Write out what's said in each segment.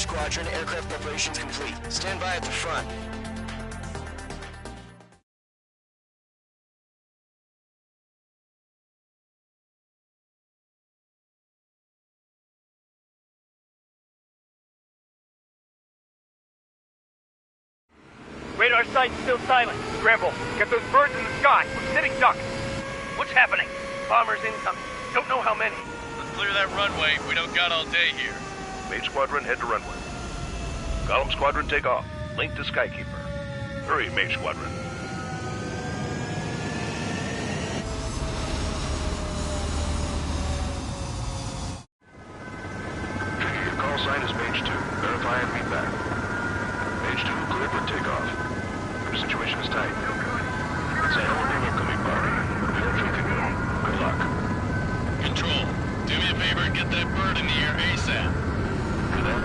Squadron, aircraft preparations complete. Stand by at the front. Radar site's still silent. Scramble. Get those birds in the sky. We're sitting ducks. What's happening? Bombers incoming. Don't know how many. Let's clear that runway. We don't got all day here. Mage Squadron, head to runway. Column Squadron, take off. Link to Skykeeper. Hurry, Mage Squadron. Trigger, your call sign is Mage 2. Verify and read back. Mage 2, clear for takeoff. Your situation is tight. It's a hell of an incoming party. We hope you can go. Good luck. Control, do me a favor and get that bird in the air ASAP. Do that.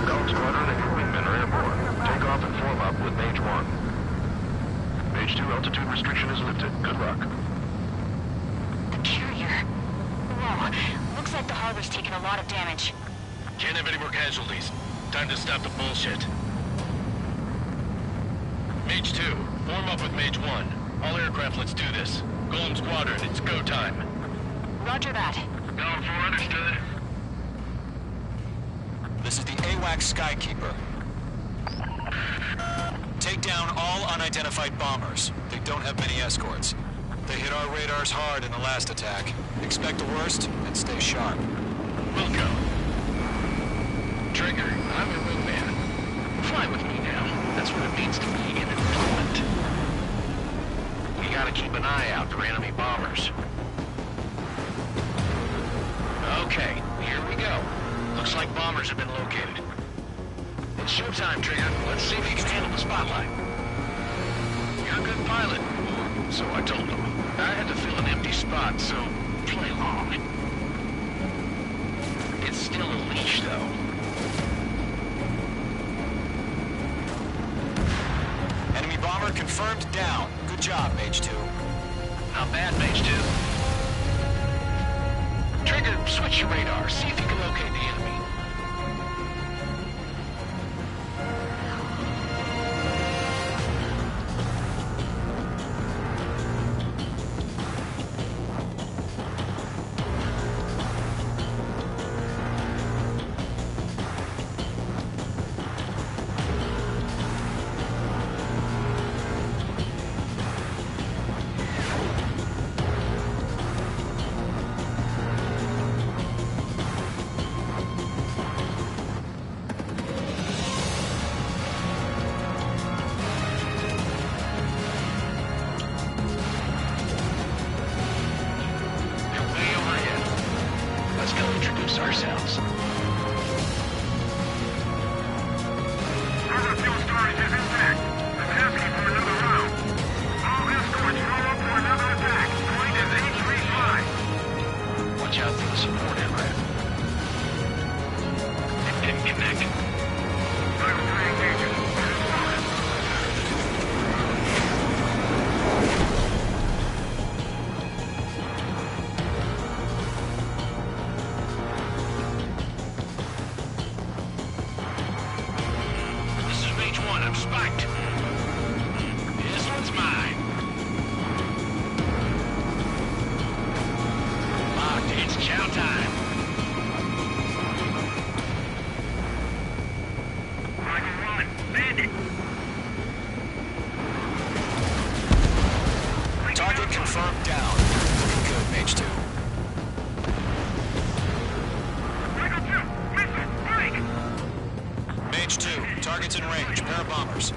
Column Squadron and your wingmen are airborne. Take off and form up with Mage 1. Mage 2, altitude restriction is lifted. Good luck. The carrier. Whoa. Looks like the harbor's taken a lot of damage. Can't have any more casualties. Time to stop the bullshit. Mage 2, form up with Mage 1. All aircraft, let's do this. Golem Squadron, it's go time. Roger that. Going for understood. This is the AWAC Skykeeper. Take down all unidentified bombers. They don't have many escorts. They hit our radars hard in the last attack. Expect the worst and stay sharp. We'll go. Trigger, I'm your wingman. Fly with me now. That's what it means to be in deployment. We gotta keep an eye out for enemy bombers. Okay, here we go. Looks like bombers have been located. It's showtime, Trigger. Let's see if you can handle the spotlight. You're a good pilot. So I told him. I had to fill an empty spot, so play along. It's still a leash, though. Enemy bomber confirmed down. Good job, Mage 2. Not bad, Mage 2. Trigger, switch your radar. See if you can locate the enemy. Ourselves. Other fuel storage is intact. I'm asking for another round. All escorts roll up for another attack. Point is H35. Watch out for the support aircraft. Didn't connect. Level 3 engages. I'm spiked. This one's mine. Locked. It's chow time. I can run. Bandit. Target confirmed down. Looking good, Mage 2. Michael 2. Missile. Break. Mage 2, target's in range. Pair of bombers.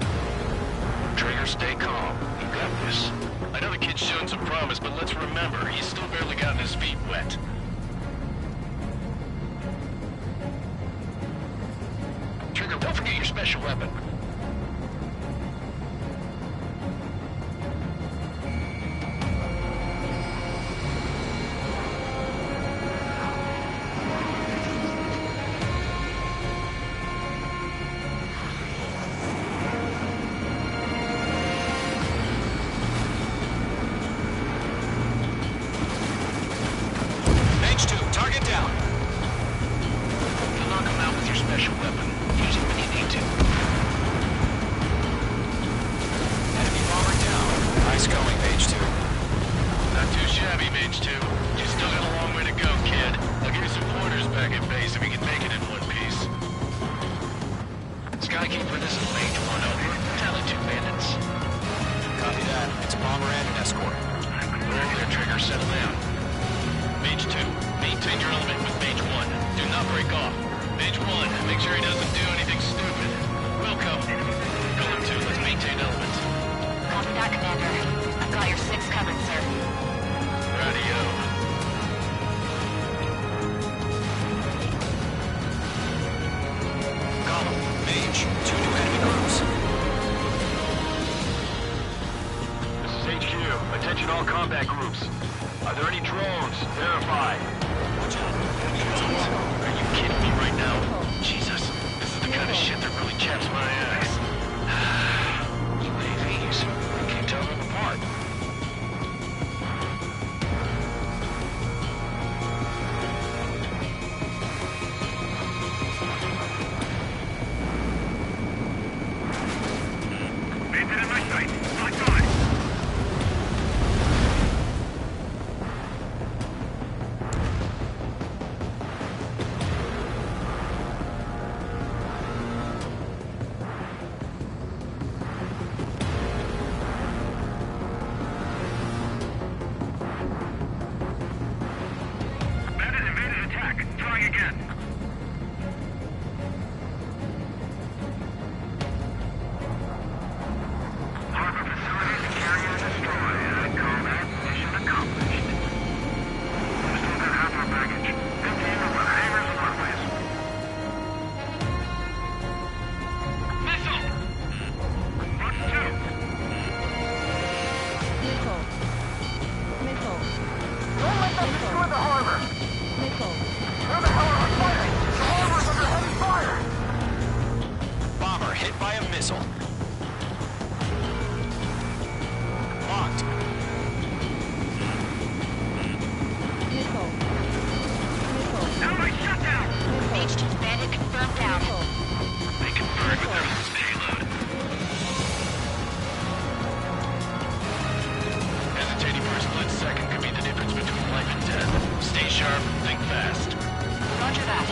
Trigger, stay calm. You got this. I know the kid's shown some promise, but let's remember, he's still barely gotten his feet wet. Trigger, don't forget your special weapon. Mage 2, target down. You'll knock him out with your special weapon. shabby, Mage 2. You still got a long way to go, kid. I'll give you some pointers back at base if you can make it in one piece. Skykeeper, this is Mage 1 over. Tally 2 bandits. Copy that. It's a bomber and an escort. We're over there, Trigger. Settle down. Mage 2, maintain your element with Mage 1. Do not break off. Mage 1, make sure he doesn't do anything stupid. Welcome. Golem 2, let's maintain element. Copy that, Commander. I've got your 6 covered, sir. Radio. Golem, Mage, 2 new enemy groups. This is HQ. Attention all combat groups. Are there any drones? Verify. Watch out. Are you kidding me right now? Jesus, this is the kind of shit that really chaps my ass. UAVs. I can't tell them apart. Maintain in my sight. Locked on. Bandit invaded attack. Trying again. Harbor facilities and carrier destroyed. I call that mission accomplished. We still got half our baggage. 15 with hangars and runways. Missile! Watch 2. Missile. Missile. Don't let them destroy the harbor! Missile. Where the hell are we fighting? The harbor's under heavy fire! Bomber hit by a missile. Locked. Missile. Missile. Enemy shutdown! Mage 2's bandit confirmed down. They confirmed with their payload. Hesitating for a split second could be the difference between life and death. Stay sharp, think fast. Roger that.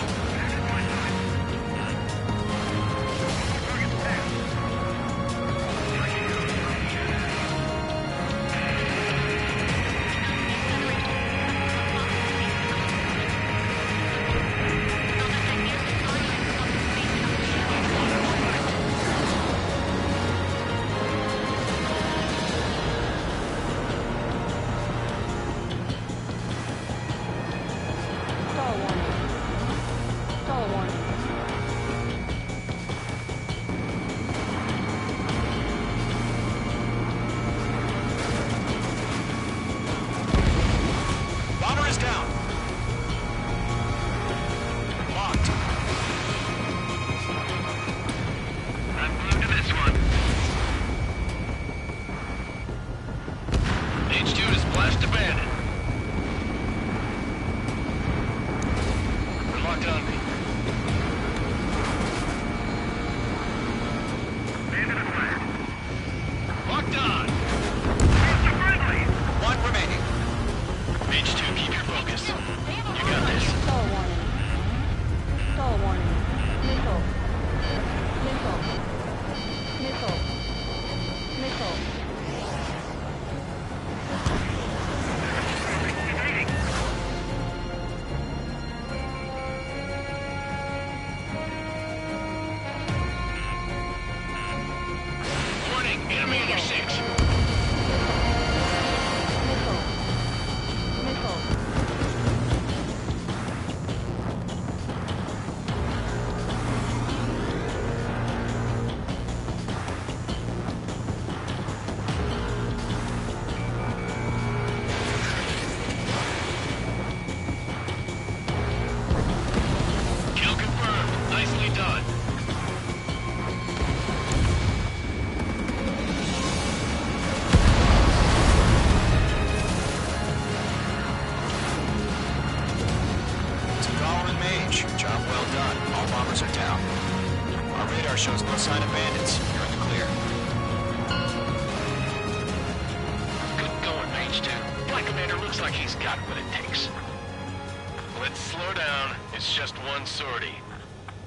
Stall warning. Stall warning. Bomber is down. Locked. I'm glued to this one. Mage 2 to splash to bandit. We're locked on me. Bandit acquired. Locked on. Mr. Friendly! One remaining. Mage 2, keep your focus. You got this. Stall warning. Stall warning. Missile. Missile. Missile. Missile. Evading. Warning, enemy in your 6. Missile. Missile. Kill confirmed. Nicely done. To Golem and Mage, job well done. All bombers are down. Our radar shows no sign of bandits. You're in the clear. Good going, Mage 2. Commander looks like he's got what it takes. Let's slow down. It's just one sortie.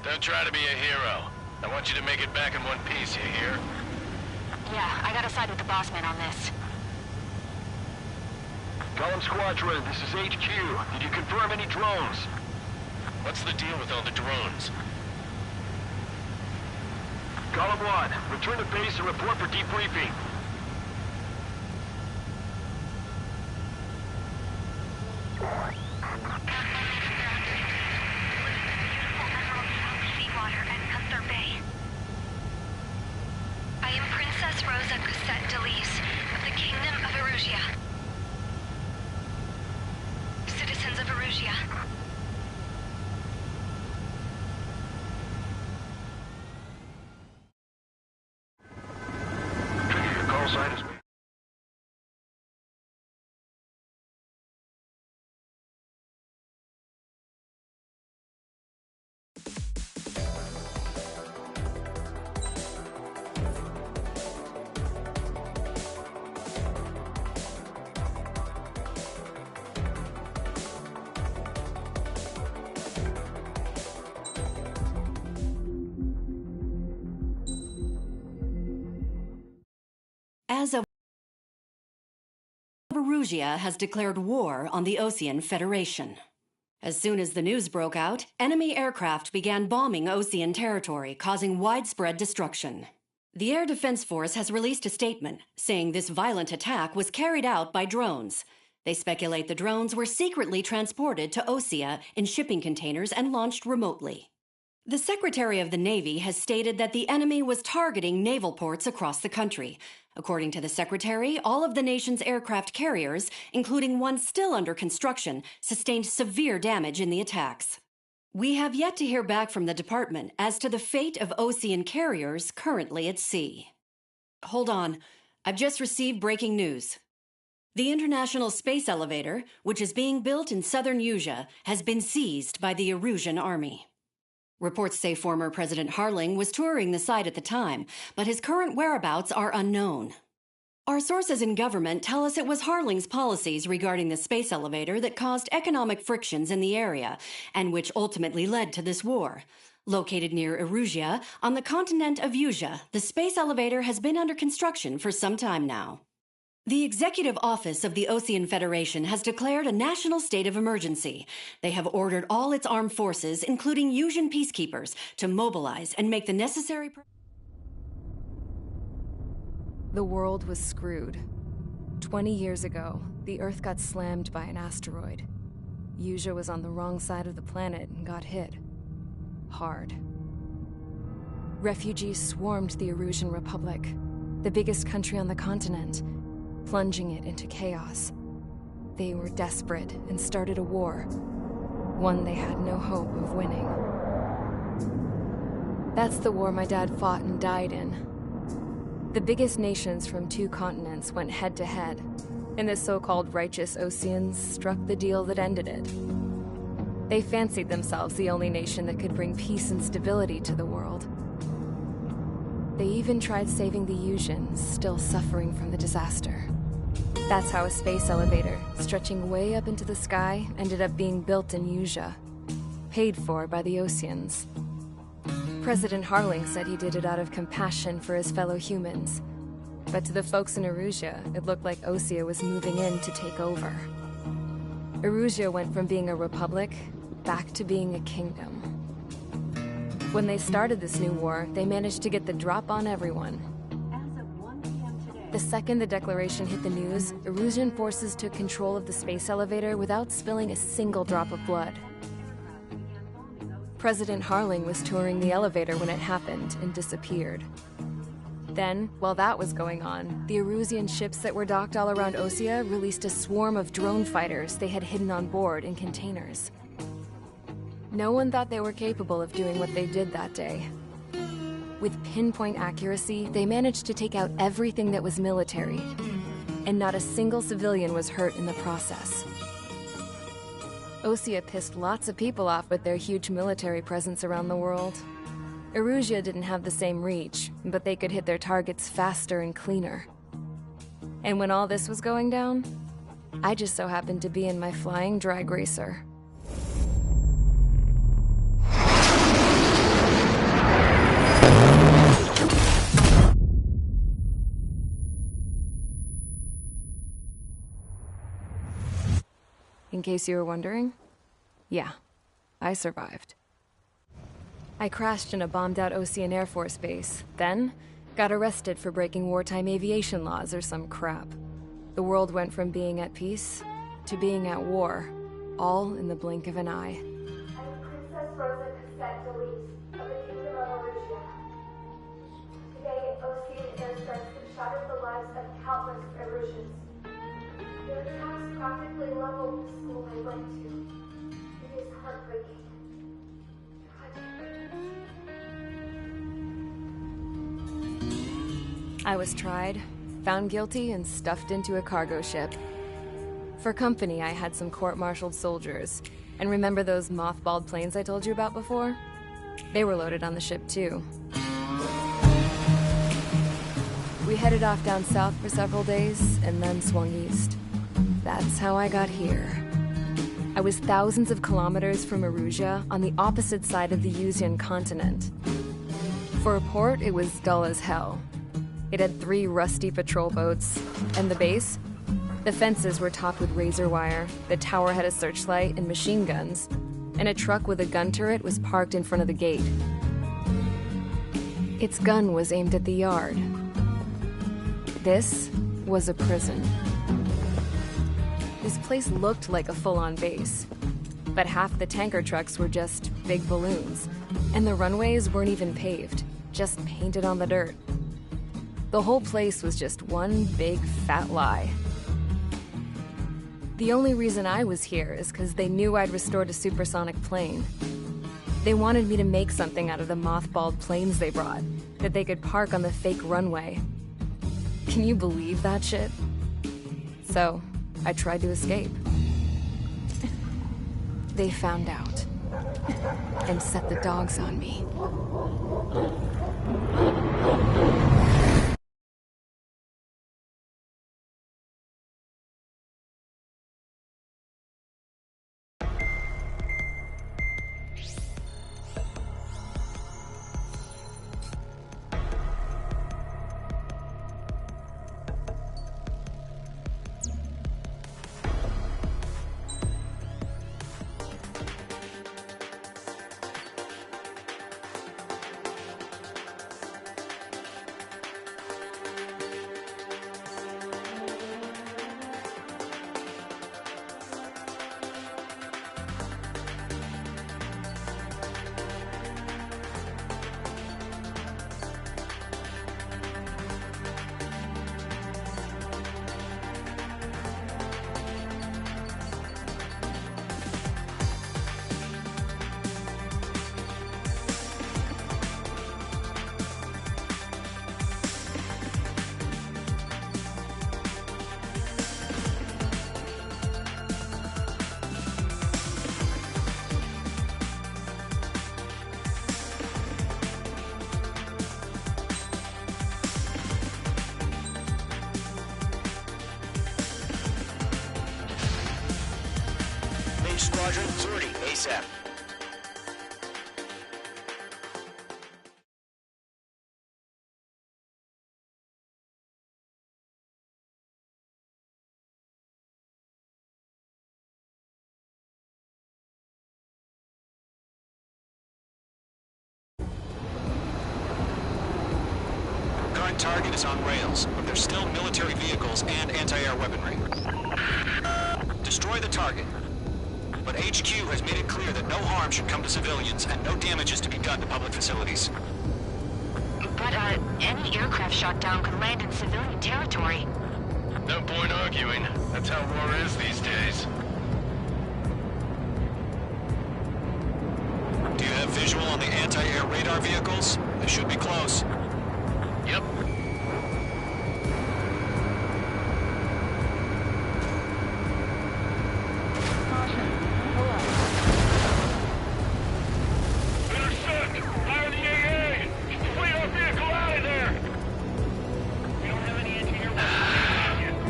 Don't try to be a hero. I want you to make it back in one piece, you hear? Yeah, I gotta side with the boss man on this. Column Squadron, this is HQ. Did you confirm any drones? What's the deal with all the drones? Column 1, return to base and report for debriefing. Seawater and Gunther Bay. I am Princess Rosa Cosette Delise of the Kingdom of Erusia. Citizens of Erusia. Trigger, your call sign is... As of Erusia has declared war on the Osean Federation. As soon as the news broke out, enemy aircraft began bombing Osean territory, causing widespread destruction. The Air Defense Force has released a statement saying this violent attack was carried out by drones. They speculate the drones were secretly transported to Osea in shipping containers and launched remotely. The Secretary of the Navy has stated that the enemy was targeting naval ports across the country. According to the Secretary, all of the nation's aircraft carriers, including one still under construction, sustained severe damage in the attacks. We have yet to hear back from the department as to the fate of Osean carriers currently at sea. Hold on. I've just received breaking news. The International Space Elevator, which is being built in southern Usea, has been seized by the Erusian Army. Reports say former President Harling was touring the site at the time, but his current whereabouts are unknown. Our sources in government tell us it was Harling's policies regarding the space elevator that caused economic frictions in the area, and which ultimately led to this war. Located near Erusia, on the continent of Usea, the space elevator has been under construction for some time now. The Executive Office of the Osean Federation has declared a national state of emergency. They have ordered all its armed forces, including Usian peacekeepers, to mobilize and make the necessary... The world was screwed. 20 years ago, the Earth got slammed by an asteroid. Usea was on the wrong side of the planet and got hit. Hard. Refugees swarmed the Erusian Republic, the biggest country on the continent, plunging it into chaos. They were desperate and started a war, one they had no hope of winning. That's the war my dad fought and died in. The biggest nations from 2 continents went head-to-head, and the so-called righteous Oseans struck the deal that ended it. They fancied themselves the only nation that could bring peace and stability to the world. They even tried saving the Usians, still suffering from the disaster. That's how a space elevator, stretching way up into the sky, ended up being built in Usea, paid for by the Oseans. President Harling said he did it out of compassion for his fellow humans. But to the folks in Erusia, it looked like Osea was moving in to take over. Erusia went from being a republic back to being a kingdom. When they started this new war, they managed to get the drop on everyone. The second the declaration hit the news, Erusian forces took control of the space elevator without spilling a single drop of blood. President Harling was touring the elevator when it happened and disappeared. Then, while that was going on, the Erusian ships that were docked all around Osea released a swarm of drone fighters they had hidden on board in containers. No one thought they were capable of doing what they did that day. With pinpoint accuracy, they managed to take out everything that was military, and not a single civilian was hurt in the process. Osea pissed lots of people off with their huge military presence around the world. Erusia didn't have the same reach, but they could hit their targets faster and cleaner. And when all this was going down, I just so happened to be in my flying drag racer. In case you were wondering, yeah, I survived. I crashed in a bombed-out Ocean Air Force base, then got arrested for breaking wartime aviation laws or some crap. The world went from being at peace to being at war, all in the blink of an eye. I'm Princess Rosa Cassette Delise of the Kingdom of Arusha. Today, Ocean airstrikes have shattered the lives of countless Arusians. Their attacks practically leveled the school I went to. It is heartbreaking. I was tried, found guilty, and stuffed into a cargo ship. For company, I had some court-martialed soldiers. And remember those mothballed planes I told you about before? They were loaded on the ship, too. We headed off down south for several days, and then swung east. That's how I got here. I was thousands of kilometers from Arusha, on the opposite side of the Yuzian continent. For a port, it was dull as hell. It had 3 rusty patrol boats, and the base? The fences were topped with razor wire, the tower had a searchlight and machine guns, and a truck with a gun turret was parked in front of the gate. Its gun was aimed at the yard. This was a prison. This place looked like a full-on base, but half the tanker trucks were just big balloons, and the runways weren't even paved, just painted on the dirt. The whole place was just one big fat lie. The only reason I was here is because they knew I'd restored a supersonic plane. They wanted me to make something out of the mothballed planes they brought, that they could park on the fake runway. Can you believe that shit? So, I tried to escape. They found out, and set the dogs on me. Squadron, sortie, ASAP. Current target is on rails, but there's still military vehicles and anti-air weaponry. Destroy the target. But HQ has made it clear that no harm should come to civilians and no damage is to be done to public facilities. But, any aircraft shot down could land in civilian territory. No point arguing. That's how war is these days. Do you have visual on the anti-air radar vehicles? They should be close. Yep.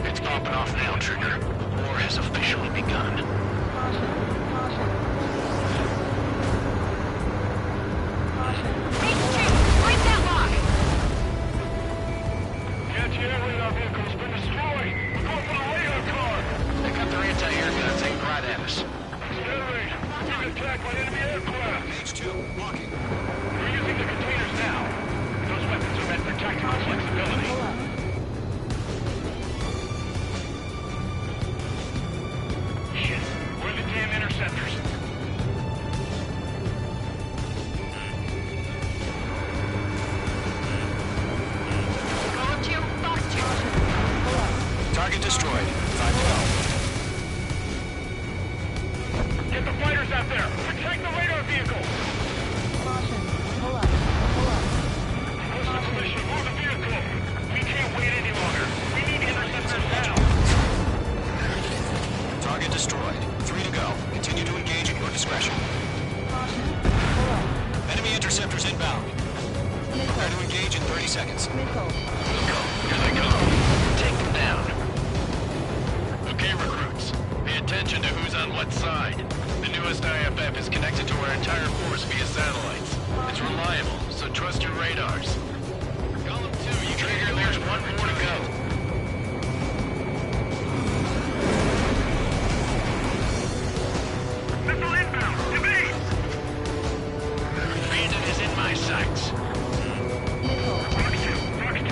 It's popping off now, Trigger. War recon. Caution. Caution. Caution. Break that lock! Anti-air radar vehicle's been destroyed. We're going for the radar car. They got their anti-air guns aimed right at us. Accelerate. We're being attacked by enemy aircraft. H2, walking. We're using the containers now. Those weapons are meant for tactical flexibility. Pull up. Shit. Where are the damn interceptors? Going to Fox 2. Pull up. Target destroyed. 5 to go. Get the fighters out there. Protect the radar vehicle. Caution. Pull up. Pull up. What's the position? Move the vehicle. We can't wait any longer. We need interceptors now. Target destroyed. 3 to go. Continue to engage at your discretion. Caution. Pull up. Enemy interceptors inbound. Prepare to Missile. engage in 30 seconds. Missile. Here they go. Take them down. Okay, recruits. Pay attention to who's on what side. The newest IFF is connected to our entire force via satellites. It's reliable, so trust your radars. Column 2, you trigger, there's one more to go. Missile inbound. Evade. Bandit is in my sights. Missile. Fox 2. Fox 2.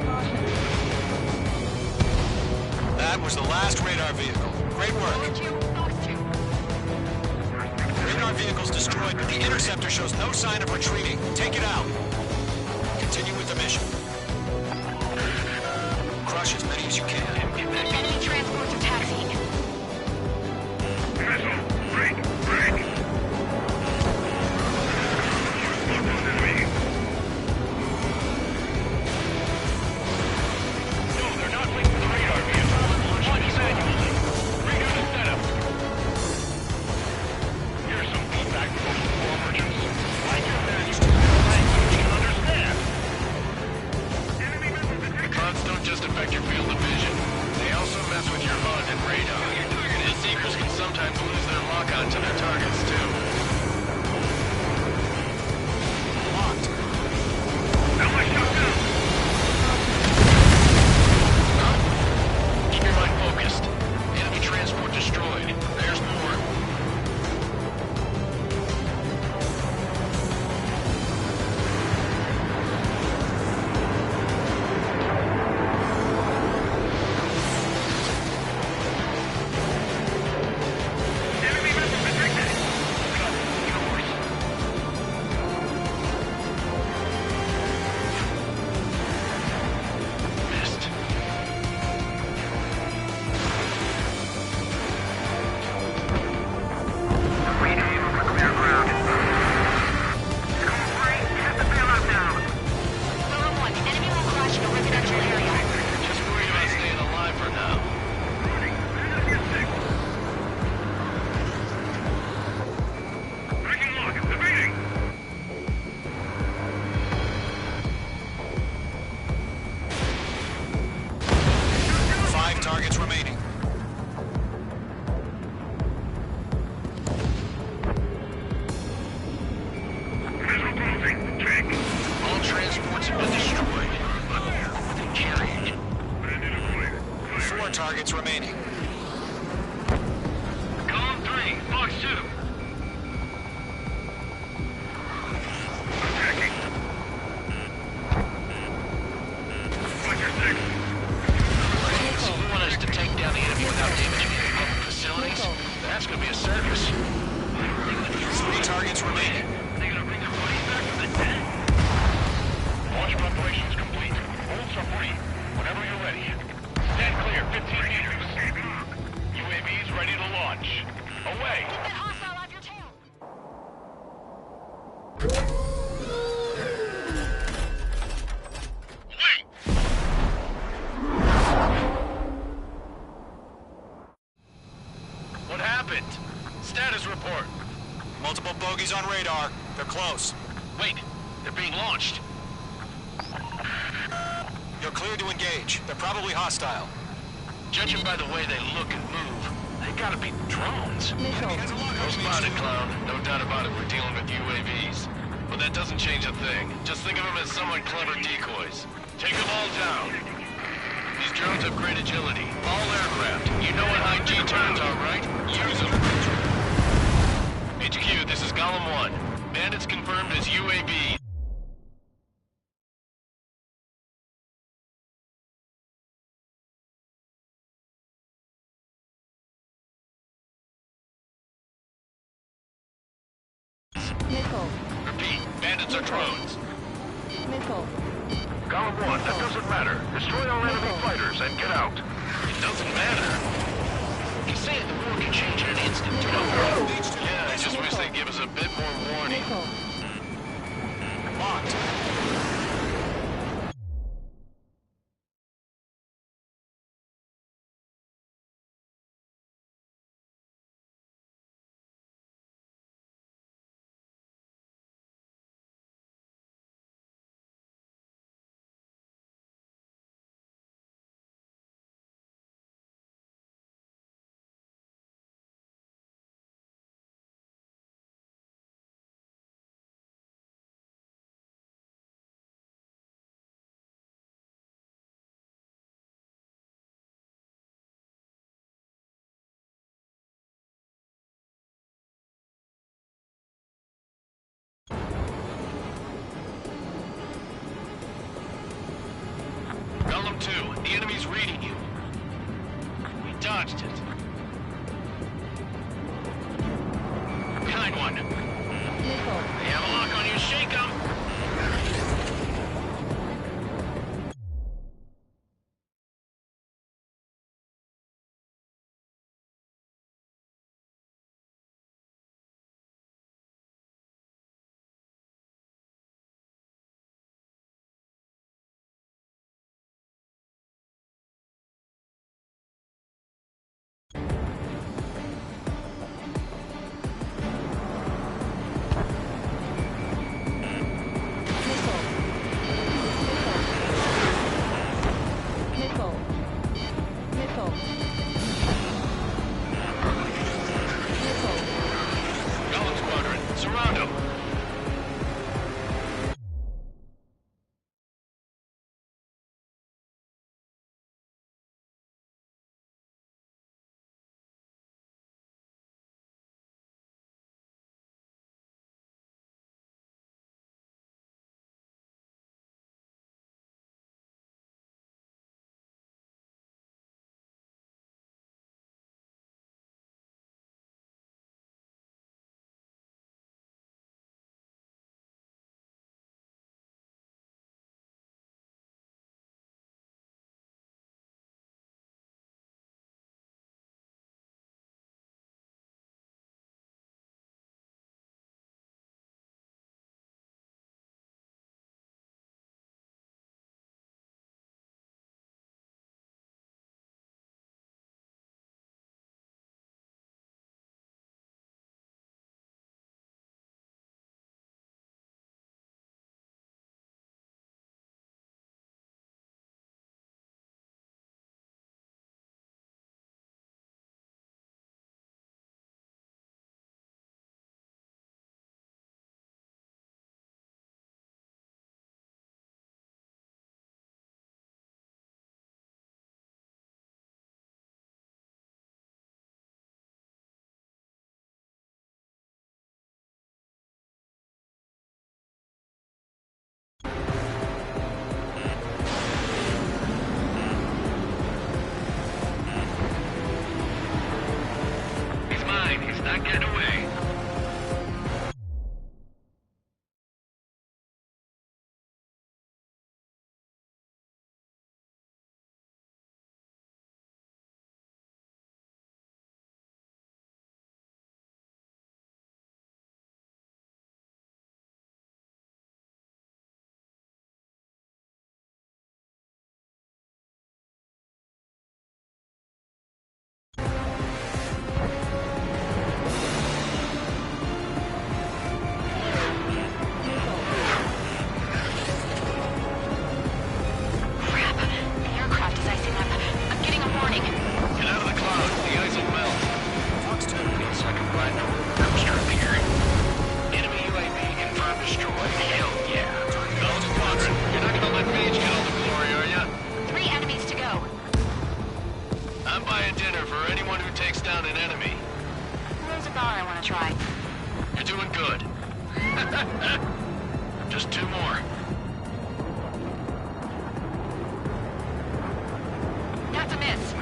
Caution. That was the last radar vehicle. Great work. Going to Fox 2. Radar vehicle's destroyed, but the interceptor shows no sign of retreating. Take it out. Continue with the mission. Crush as many as you can. Enemy transports are taxiing. Missile. Break. Break. Look on enemy. No, they're not linked to the radar vehicle. Launch manually. Redo the setup. Here's some feedback from those war merchants. Like your manual. Language can understand. Enemy missile The detected. clouds don't just affect your field of vision. They also mess with your HUD and radar. And seekers can sometimes lose their lock-on to their targets, too. Locked. Ally shot down. Keep your mind focused. Enemy transport destroyed. There's more. Enemy missile detected. Yours. Missed. Rename over clear ground. School 3, hit the bailout down. Zone 1, enemy will crash in a residential area. Just worried about staying alive for now. Running. Enemy at 6. Breaking lock. Evading. Five targets remaining. Missile closing. Check. All transports have been destroyed. But they carried. Bandit avoid. Clear. 4 targets remaining. Column 3, Fox 2. Attacking. Fletcher 6. So you want us to take down the enemy without damaging any public facilities? That's gonna be a circus. 3 targets remaining. They gonna bring their buddies back from the dead? Launch preparations complete. Bolts are free. Whenever you're ready. Stand clear, 15 meters. UAVs ready to launch. Away! Get that hostile off your tail. Wait! What happened? Status report. Multiple bogeys on radar. They're close. Wait, they're being launched. You're cleared to engage. They're probably hostile. Judging by the way they look and move, gotta be drones. Missile. No spotted, clown. No doubt about it, we're dealing with UAVs. But that doesn't change a thing. Just think of them as somewhat clever decoys. Take them all down. These drones have great agility. All aircraft. You know what high G turns are, right? Use them. HQ, this is Golem 1. Bandits confirmed as UAV. Missile. Repeat, bandits are drones. Missile. Golem 1, that doesn't matter. Destroy all enemy fighters and get out. It doesn't matter. He's saying the war can change in an instant, you know? Yeah, I just wish they'd give us a bit more warning. Missile. Locked. Golem 2, the enemy's reading you. We dodged it. Kind one. Missile. They have a lock on you, shake 'em! Missile. Missile. Missile. Golem Squadron, surround 'em! He's mine, he's not getting away. thought I want to try. You're doing good. Just 2 more. That's a miss.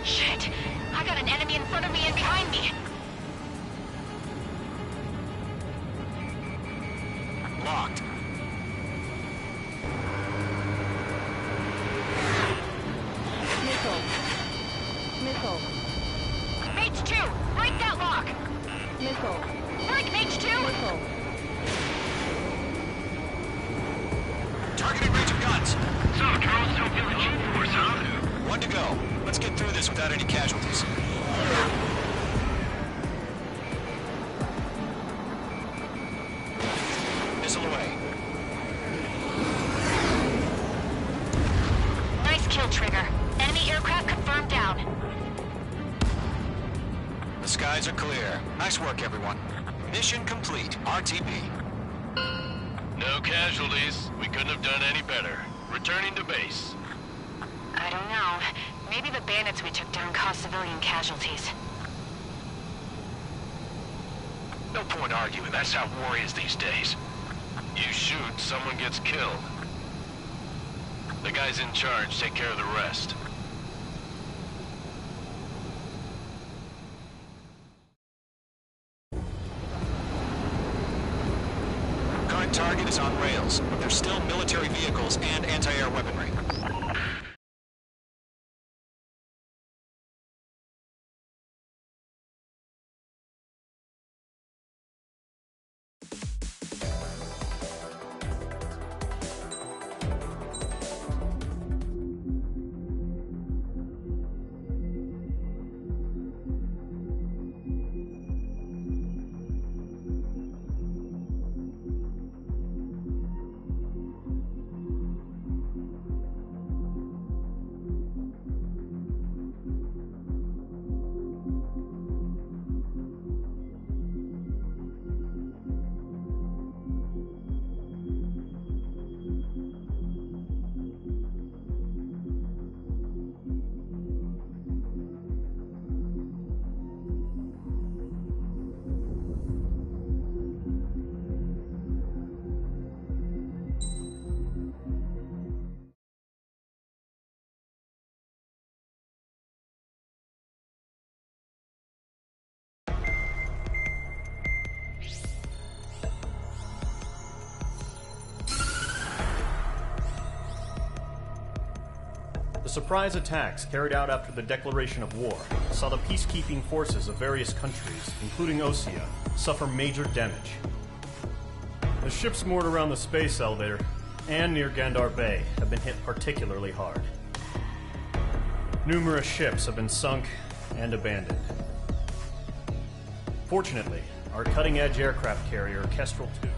Shit! I got an enemy in front of me and behind me. Locked. Missile. Missile. Mage 2! Break that lock! Missile. Break Mage 2! Missile. Targeting range of guns. So, Charles still feeling cheap for us, huh? 1 to go. Let's get through this without any casualties. Missile away. Nice kill, Trigger. Enemy aircraft confirmed down. The skies are clear. Nice work, everyone. Mission complete. RTB. No casualties. We couldn't have done any better. Returning to base. I don't know. Maybe the bandits we took down caused civilian casualties. No point arguing. That's how war is these days. You shoot, someone gets killed. The guys in charge take care of the rest. Current target is on rails, but there's still military vehicles and anti-air weaponry. The surprise attacks carried out after the declaration of war saw the peacekeeping forces of various countries, including Osea, suffer major damage. The ships moored around the space elevator and near Gandar Bay have been hit particularly hard. Numerous ships have been sunk and abandoned. Fortunately, our cutting-edge aircraft carrier, Kestrel 2,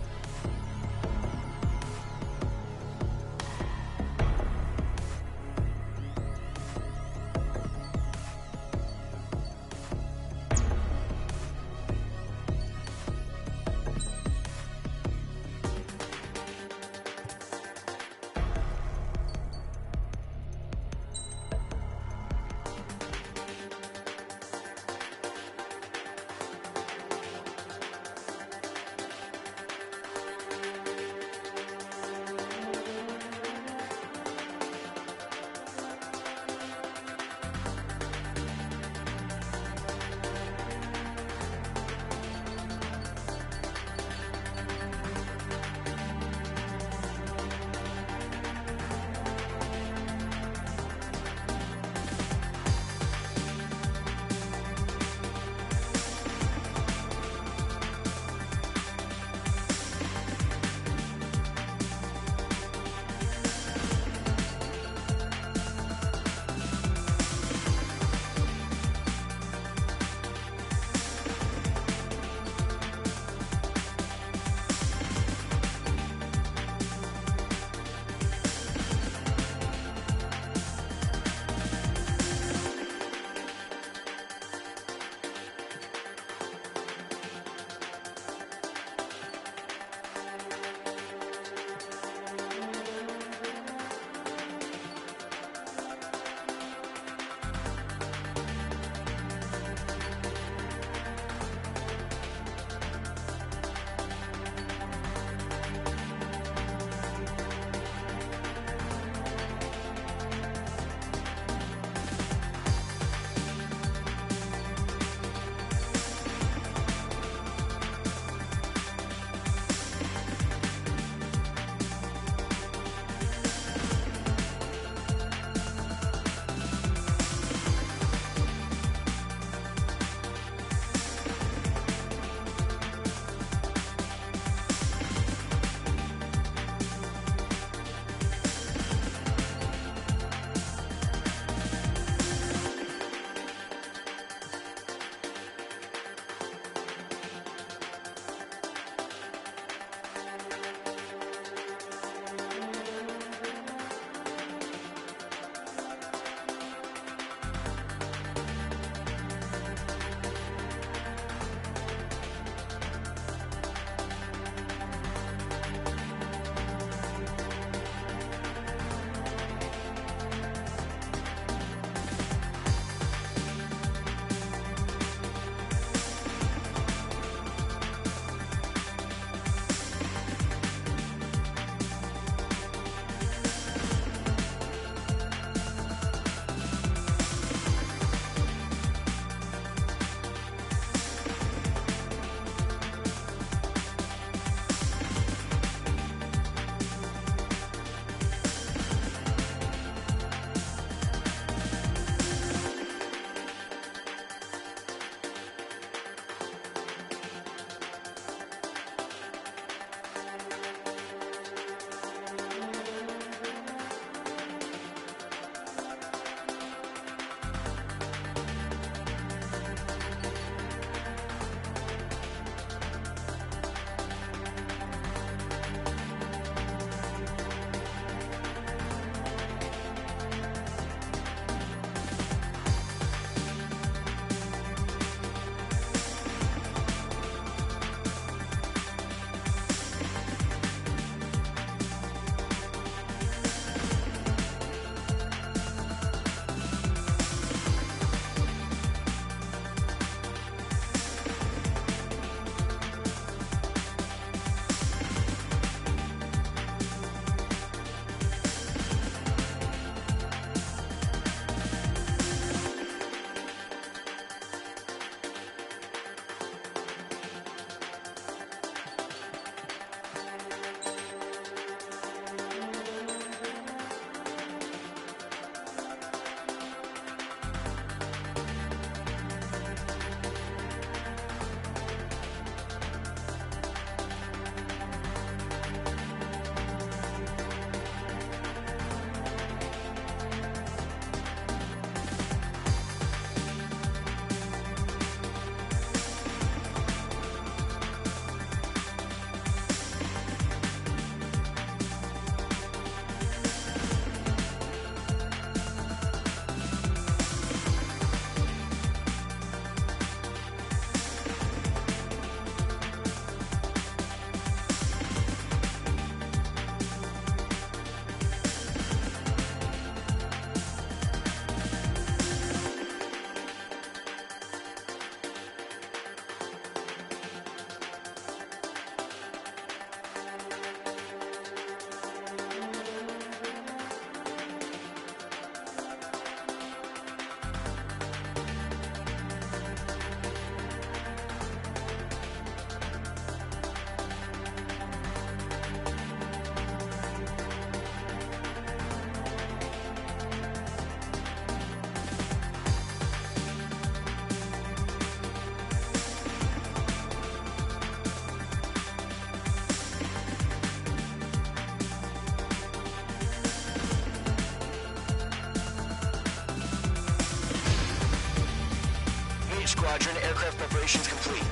Mage Squadron, aircraft preparations complete.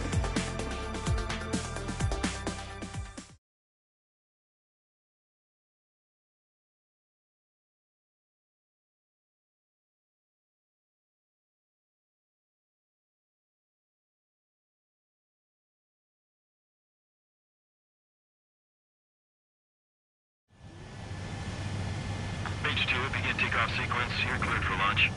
Mage 2, begin takeoff sequence. You're cleared for launch.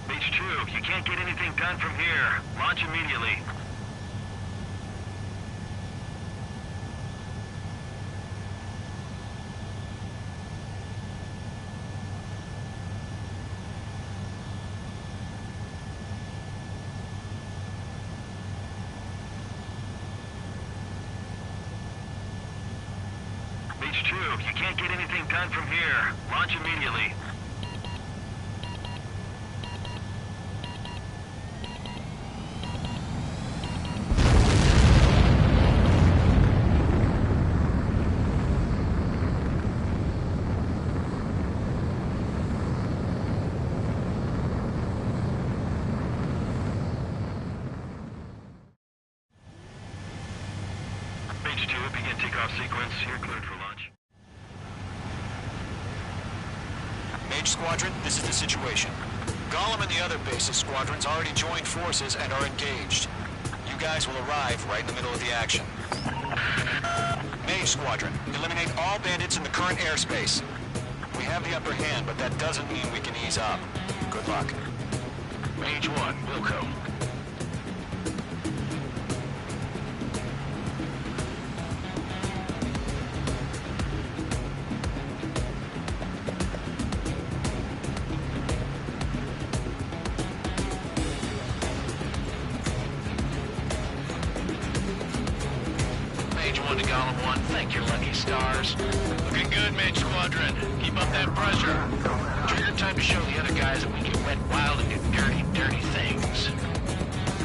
Mage 2, you can't get anything done from here. Launch immediately. Mage 2, you can't get anything done from here. Launch immediately. Mage 2, begin takeoff sequence. You're cleared for launch. Mage Squadron, this is the situation. Gollum and the other bases squadrons already joined forces and are engaged. You guys will arrive right in the middle of the action. Mage Squadron, eliminate all bandits in the current airspace. We have the upper hand, but that doesn't mean we can ease up. Good luck. Mage 1, Wilco. Mage 1 to Gollum 1, thank your lucky stars. Looking good, Mage Squadron. Keep up that pressure. Trigger time to show the other guys that we can wet wild and do dirty, dirty things.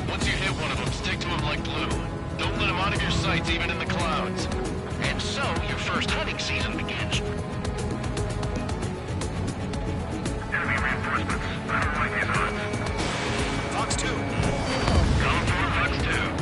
Once you hit one of them, stick to him like glue. Don't let him out of your sights, even in the clouds. And so, your first hunting season begins. Enemy reinforcements. I don't like these odds. Fox 2. Gollum 4, Fox 2.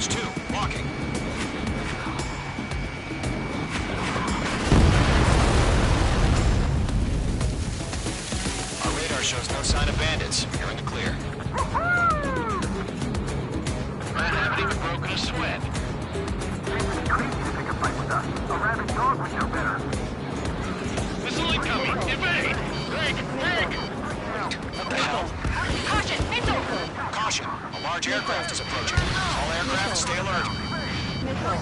H2, walking. Our radar shows no sign of bandits. You're in the clear. Man, haven't even broken a sweat. Missile incoming! Evade! Break! Break! What the hell? Caution! Missile! Caution! A large aircraft is approaching. All aircraft, stay alert. Missile.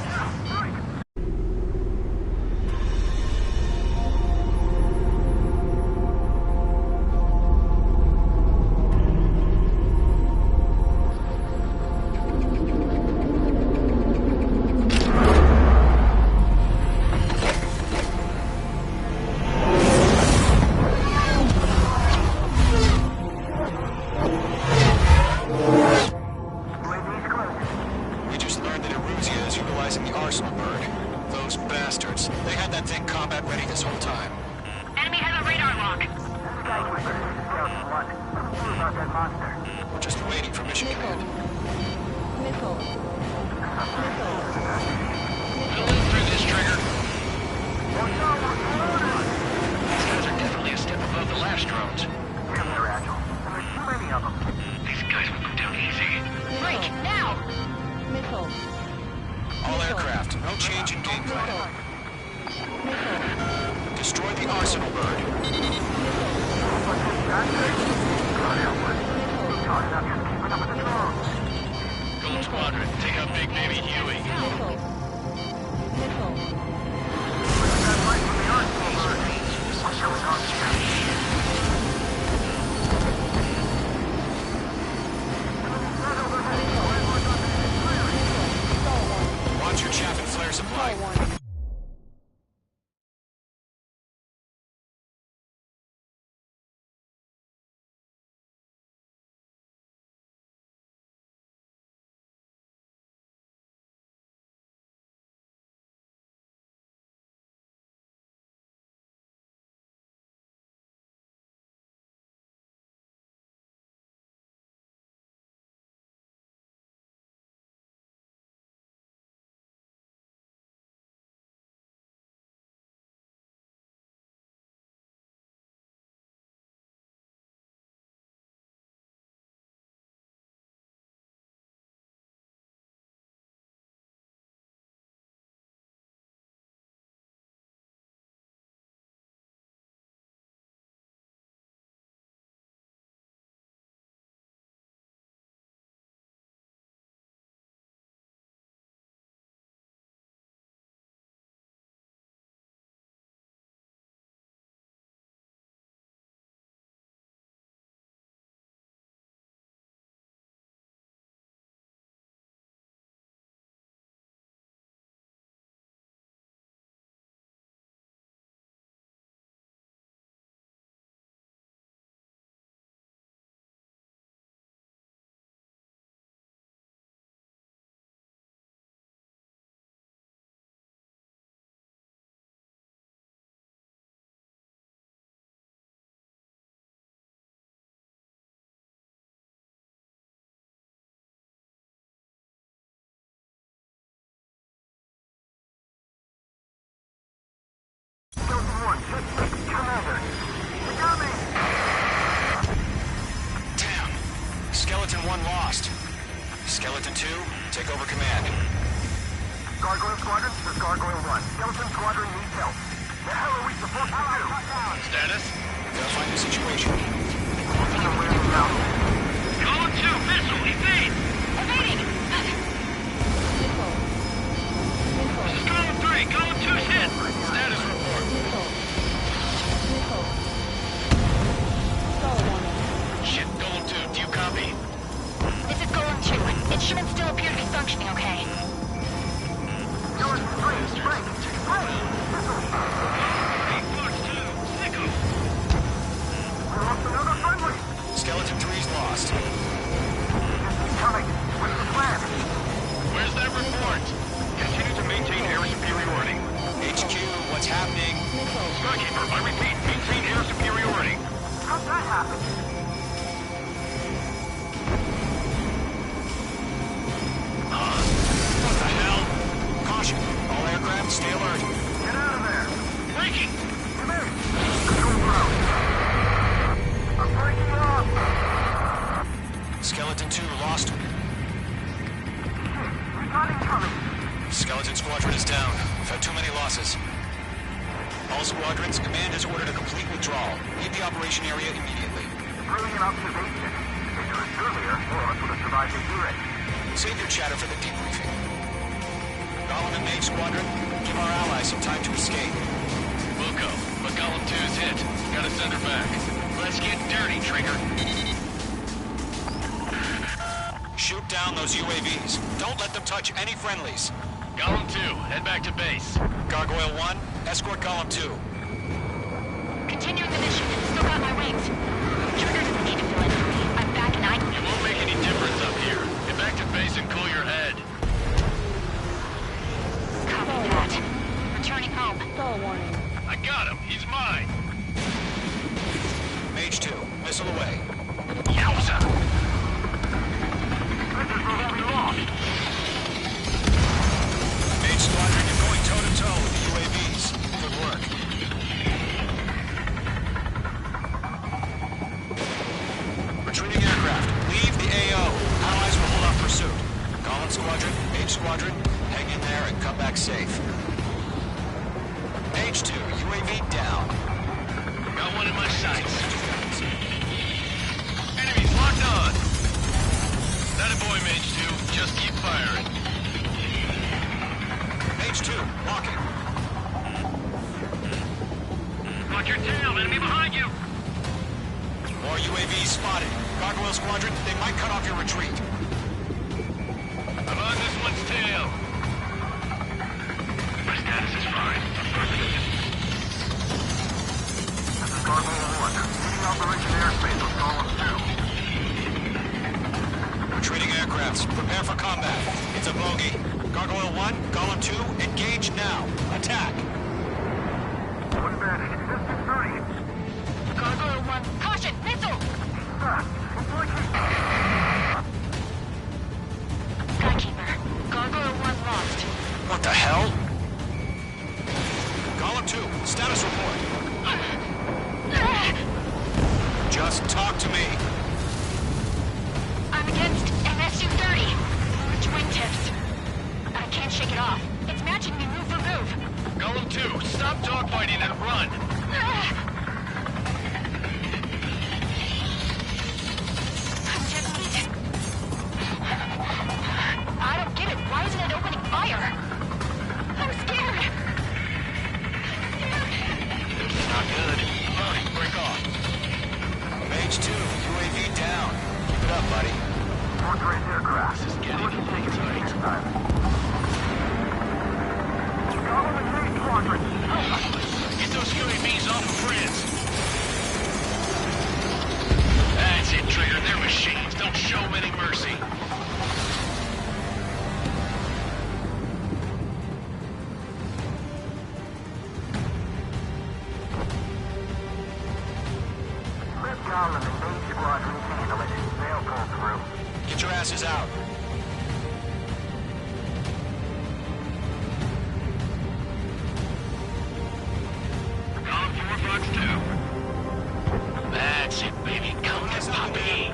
We just learned that Eruzia is utilizing the arsenal bird. Those bastards. They had that thing combat ready this whole time. Enemy has a radar lock. We're just waiting for mission command. Missile. Missile. We'll live through this, Trigger. These guys are definitely a step above the last drones. These guys will go down easy. Break! Now! Missile. All aircraft, no change in game plan. Destroy the arsenal bird. Gold Squadron, take out Big Baby Huey. Missile. Missile. Watch your chaff and flare supply. Damn. Skeleton 1 lost. Skeleton 2, take over command. Gargoyle Squadron, this is Gargoyle 1. Skeleton Squadron needs help. The hell are we supposed to do? Status? Gotta find the situation. Column 2, missile, evade! Evading! Missile. This is Column 3, Column 2's hit! Status report. Missile. Missile. Skull warning. Shit, Golem 2, do you copy? This is Golem 2. Instruments still appear to be functioning okay. Skeleton 3's lost. Where's that report? Continue to maintain air superiority. HQ, what's happening? Skykeeper, I repeat, maintain air superiority. How'd that happen? squadrons, command has ordered a complete withdrawal. Leave the operation area immediately. Brilliant observation. If it was earlier, more of us would have survived to hear it. Save your chatter for the debriefing. Golem and Mage Squadron, give our allies some time to escape. We'll go, but Golem 2's hit. Gotta send her back. Let's get dirty, Trigger. Shoot down those UAVs. Don't let them touch any friendlies. Golem 2, head back to base. Gargoyle 1, escort Golem 2. Continuing the mission. Still got my wings. Trigger doesn't need to fill in for me. I'm back and It won't make any difference up here. Get back to base and cool your head. Copy that. Returning home. Stall warning. I got him. He's mine. Mage 2, missile away. Yowza! Mage Squadron, you're going toe-to-toe with the UAVs. Good work. Retreating aircraft, leave the AO. Allies will hold off pursuit. Golem Squadron, Mage Squadron, hang in there and come back safe. Mage 2, UAV down. Got one in my sights. Enemies locked on. That a boy, Mage 2. Just keep firing. Mage 2, walking. Watch your tail. Enemy behind you. More UAVs spotted. Gargoyle Squadron, they might cut off your retreat. I'm on this one's tail. My status is fine. This is Gargoyle 1. Leading Operation Airspace with Golem 2. Retreating aircrafts, prepare for combat. It's a bogey. Gargoyle 1, Golem 2, engage now. Attack. One bandit. Distance 30. Gargoyle 1. Caution! Missile! Skykeeper. Gargoyle 1 lost. What the hell? Golem 2, status report. Just talk to me. I'm against MSU-30. Which wingtips? I can't shake it off. It's matching me move for move. Golem 2, stop dogfighting and run. I'm just beat. I don't get it. Why isn't it opening fire? I'm scared. Not good. Fine, break off. Mage 2, UAV down. Keep it up, buddy. Fourth-rate aircraft. This is getting Take it tight. next time. Golem and Mage Squadron. Get those UAVs off of France. That's it, Trigger. They're machines. Don't show them any mercy. Let Golem and Mage Squadron handle it. They'll pull through. Get your asses out. Golem 4, Fox 2. That's it, baby. Come to Poppy.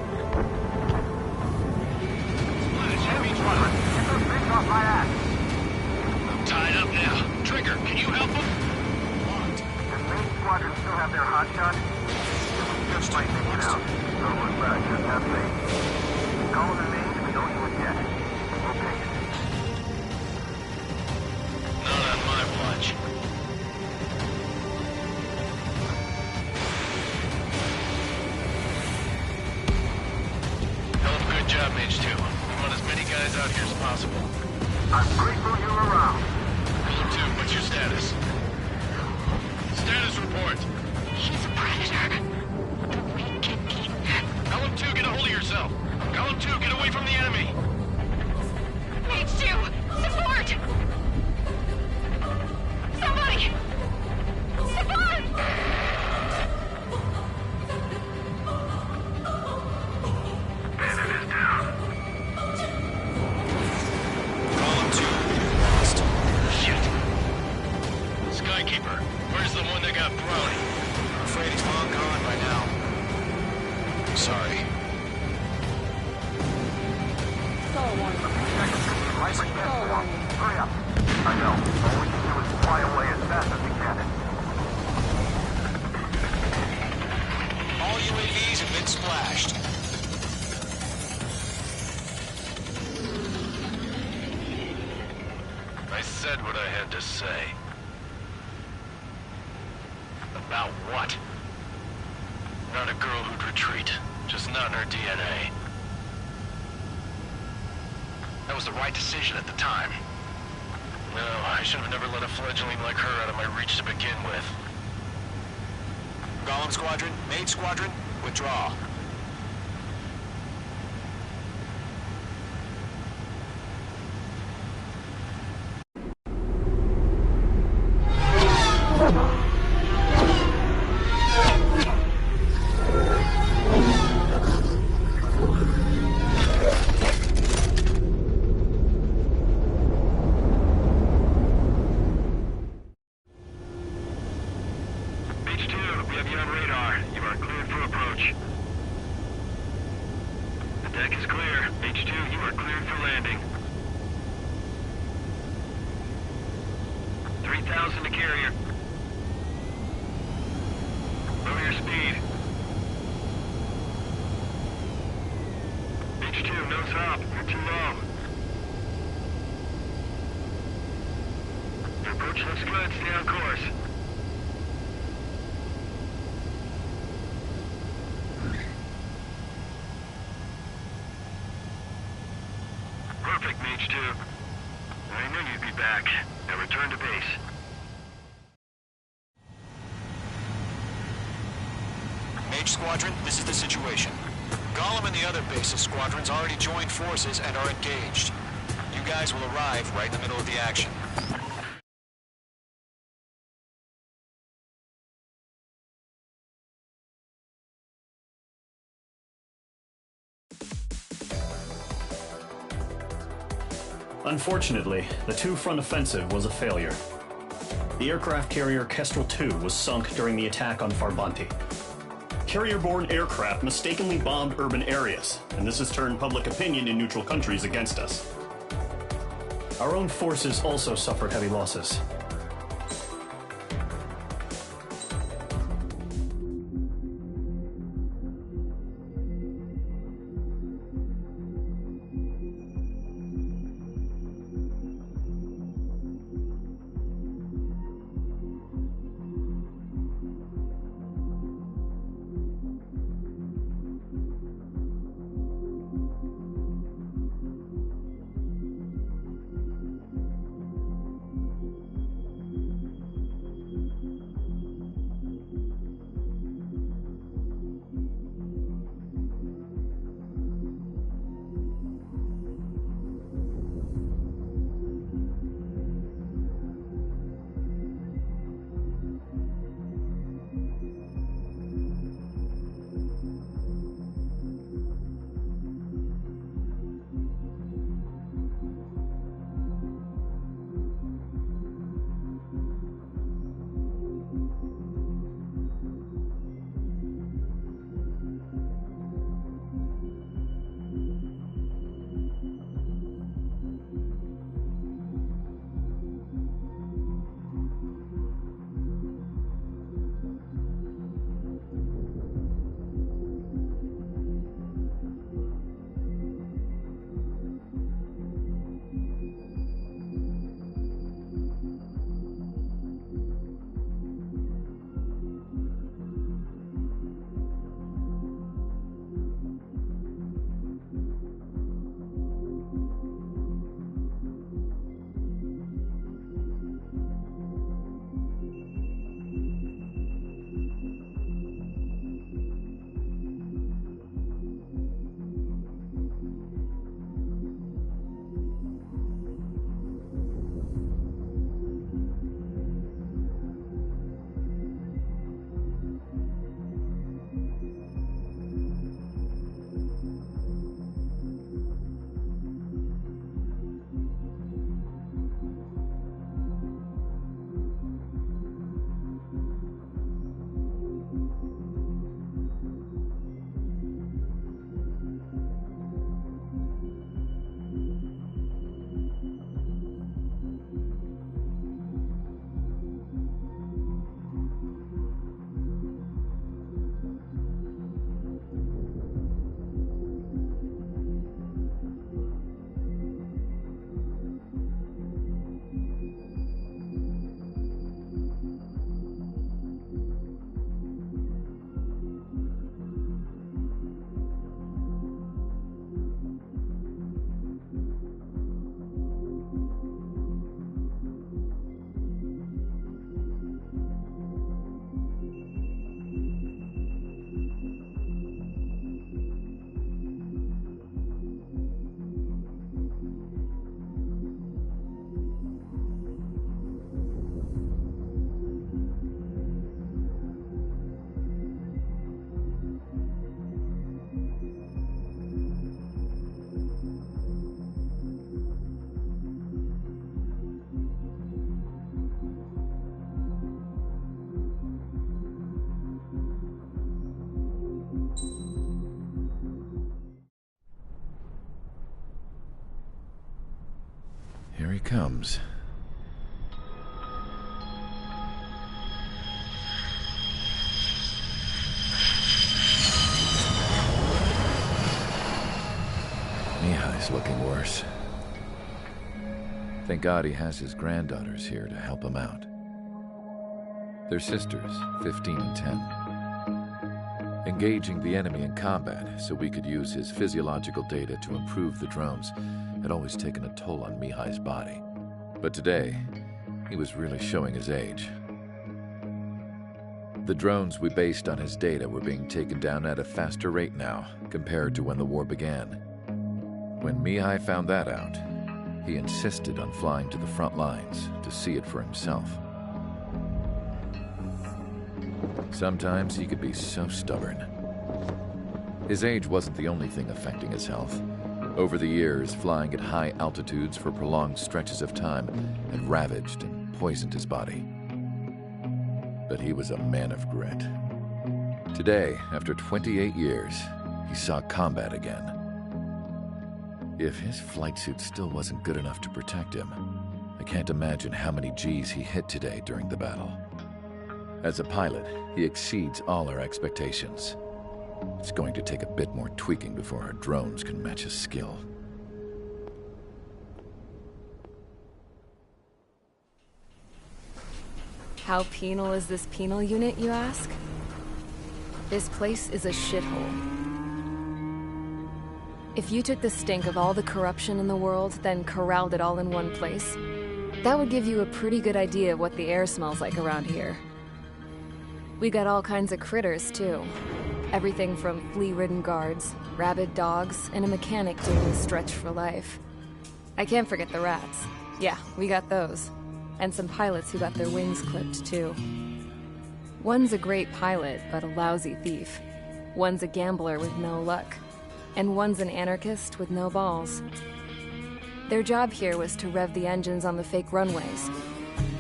Enemy Squadron. Get those things off my ass. I'm tied up now. Trigger, can you help them? Does Mage Squadron still have their hot shot? Just might make it out. So what's that? Just have faith. Golem and Mage, we owe you a debt. We'll pay it. Not on my watch. Hell of a good job, Mage 2. We want as many guys out here as possible. I'm grateful you're around. Golem 2, what's your status? Status report. He's a predator. The weak get eaten. Golem 2, get a hold of yourself. Golem 2, get away from the enemy. Mage 2! Support! Somebody! Support! Golem 2, lost. Shit. Skykeeper, where's the one that got Brownie? I'm afraid he's long gone by now. Sorry. Stall warning. Stall warning. Hurry up. I know. All we can do is fly away as fast as we can. get splashed. I said what I had to say. About what? Not a girl who'd retreat. Just not in her DNA. That was the right decision at the time. No, I should have never let a fledgling like her out of my reach to begin with. Golem Squadron, Maid Squadron, withdraw. H2, we have you on radar. You are cleared for approach. The deck is clear. H2, you are cleared for landing. 3,000 to carrier. Lower your speed. H2, nose up. You're too low. Your approach looks good. Stay on course. Perfect, Mage 2. I knew you'd be back. Now return to base. Mage Squadron, this is the situation. Golem and the other base's squadrons already joined forces and are engaged. You guys will arrive right in the middle of the action. Unfortunately, the two-front offensive was a failure. The aircraft carrier Kestrel II was sunk during the attack on Farbanti. Carrier-borne aircraft mistakenly bombed urban areas, and this has turned public opinion in neutral countries against us. Our own forces also suffered heavy losses. Here he comes. Mihai's looking worse. Thank God he has his granddaughters here to help him out. They're sisters, 15 and 10. Engaging the enemy in combat so we could use his physiological data to improve the drones had always taken a toll on Mihai's body. But today, he was really showing his age. The drones we based on his data were being taken down at a faster rate now compared to when the war began. When Mihai found that out, he insisted on flying to the front lines to see it for himself. Sometimes he could be so stubborn. His age wasn't the only thing affecting his health. Over the years, flying at high altitudes for prolonged stretches of time had ravaged and poisoned his body. But he was a man of grit. Today, after 28 years, he saw combat again. If his flight suit still wasn't good enough to protect him, I can't imagine how many G's he hit today during the battle. As a pilot, he exceeds all our expectations. It's going to take a bit more tweaking before our drones can match his skill. How penal is this penal unit, you ask? This place is a shithole. If you took the stink of all the corruption in the world, then corralled it all in one place, that would give you a pretty good idea of what the air smells like around here. We got all kinds of critters, too. Everything from flea-ridden guards, rabid dogs, and a mechanic doing the stretch for life. I can't forget the rats. Yeah, we got those. And some pilots who got their wings clipped, too. One's a great pilot, but a lousy thief. One's a gambler with no luck. And one's an anarchist with no balls. Their job here was to rev the engines on the fake runways.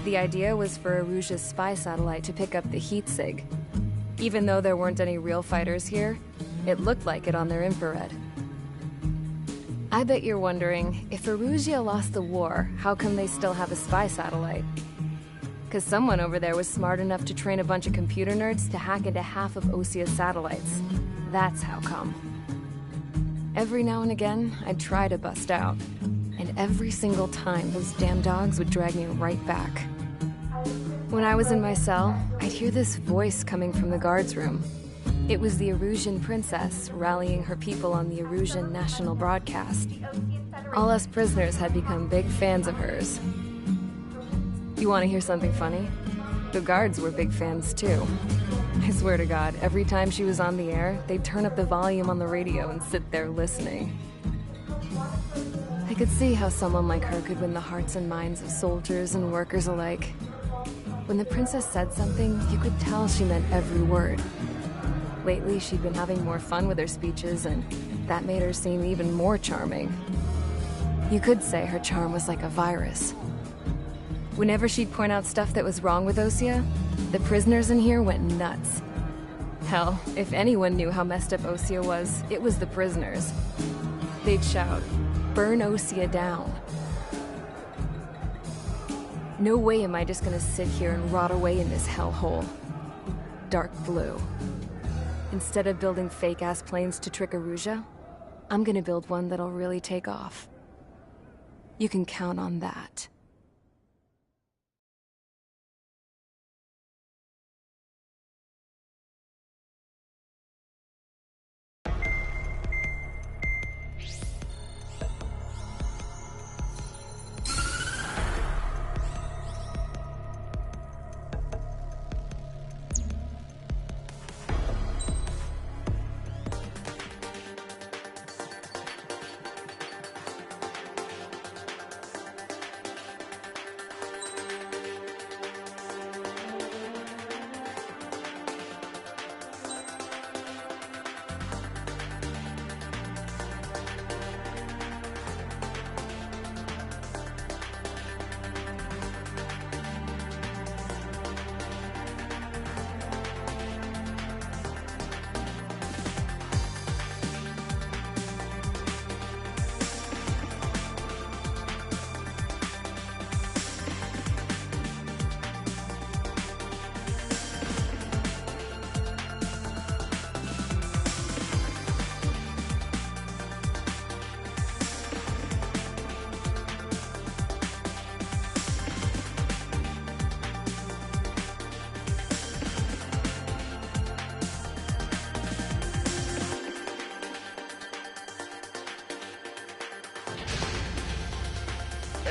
The idea was for Erusia's spy satellite to pick up the heat sig. Even though there weren't any real fighters here, it looked like it on their infrared. I bet you're wondering, if Erusia lost the war, how come they still have a spy satellite? Because someone over there was smart enough to train a bunch of computer nerds to hack into half of Osia's satellites. That's how come. Every now and again, I'd try to bust out. And every single time, those damn dogs would drag me right back. When I was in my cell, I'd hear this voice coming from the guards room. It was the Erusian princess rallying her people on the Erusian national broadcast. All us prisoners had become big fans of hers. You want to hear something funny? The guards were big fans too. I swear to God, every time she was on the air, they'd turn up the volume on the radio and sit there listening. I could see how someone like her could win the hearts and minds of soldiers and workers alike. When the princess said something, you could tell she meant every word. Lately, she'd been having more fun with her speeches, and that made her seem even more charming. You could say her charm was like a virus. Whenever she'd point out stuff that was wrong with Osia, the prisoners in here went nuts. Hell, if anyone knew how messed up Osia was, it was the prisoners. They'd shout, "Burn Osia down." No way am I just gonna sit here and rot away in this hellhole. Dark blue. Instead of building fake-ass planes to trick Erusia, I'm gonna build one that'll really take off. You can count on that.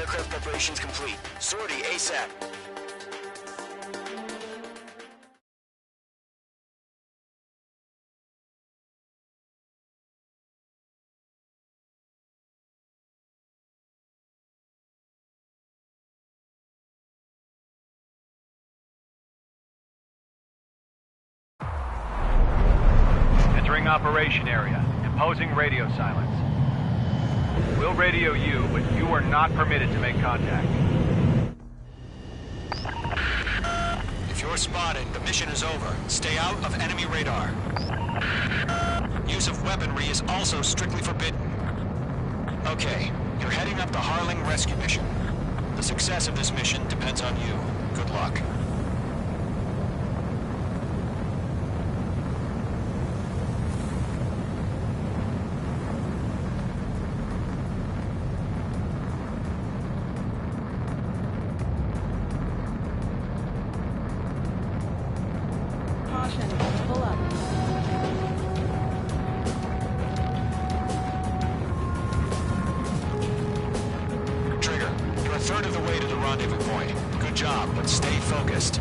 Aircraft preparations complete. Sortie ASAP. Entering operation area. Imposing radio silence. We'll radio you, but you are not permitted to make contact. If you're spotted, the mission is over. Stay out of enemy radar. Use of weaponry is also strictly forbidden. Okay, you're heading up the Harling rescue mission. The success of this mission depends on you. Good luck. Caution, pull up. Trigger, you're a third of the way to the rendezvous point. Good job, but stay focused.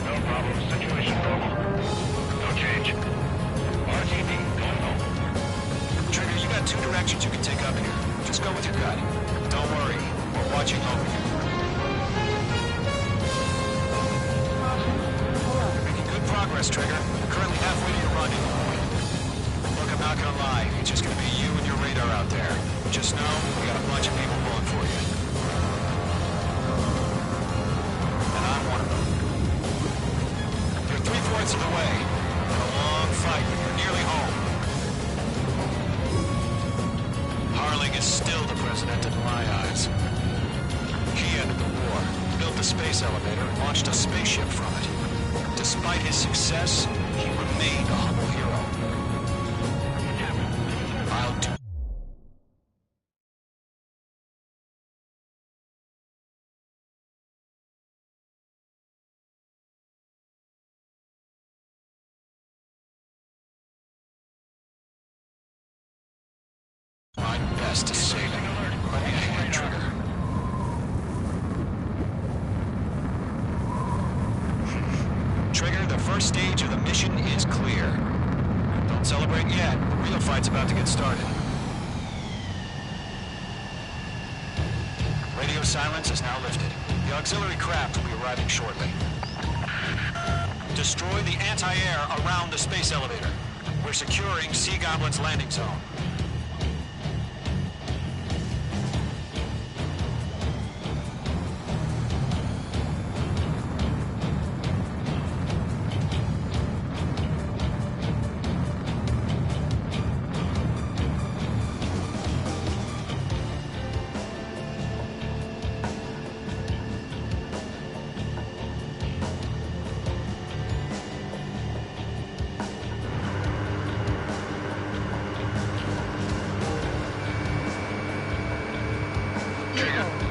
No problem. Situation normal. No change. RTB, going home. Trigger, you got two directions you can take up here. Just go with your gut. Don't worry, we're watching over you. You're making good progress, Trigger. You're currently halfway to your rendezvous point. Look, I'm not gonna lie. It's just gonna be you and your radar out there. Just know we got a bunch of people pulling for you. And I'm one of them. You're 3/4 of the way. Been a long fight, but you're nearly home. Harling is still the president in my eyes. He ended the war, built the space elevator, and launched a spaceship from it. Despite his success, he remained a humble hero. I'll do my best to save him. Let me hand, Trigger. Trigger, the first stage of the mission is clear. Don't celebrate yet. The real fight's about to get started. Radio silence is now lifted. The auxiliary craft will be arriving shortly. Destroy the anti-air around the space elevator. We're securing Sea Goblin's landing zone.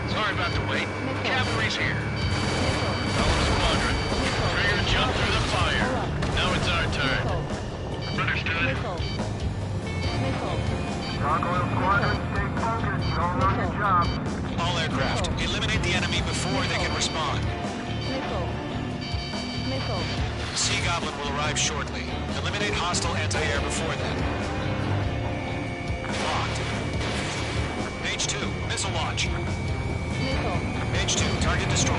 Sorry about the wait. Cavalry's here. Fellow squadron. Trigger jumped through the fire. Now it's our turn. Understood. Gargoyle squadron, stay focused. Don't run your job. All aircraft, eliminate the enemy before they can respond. Sea Goblin will arrive shortly. Eliminate hostile anti-air before then. Locked. Page 2, missile launch. Page 2, target destroyed.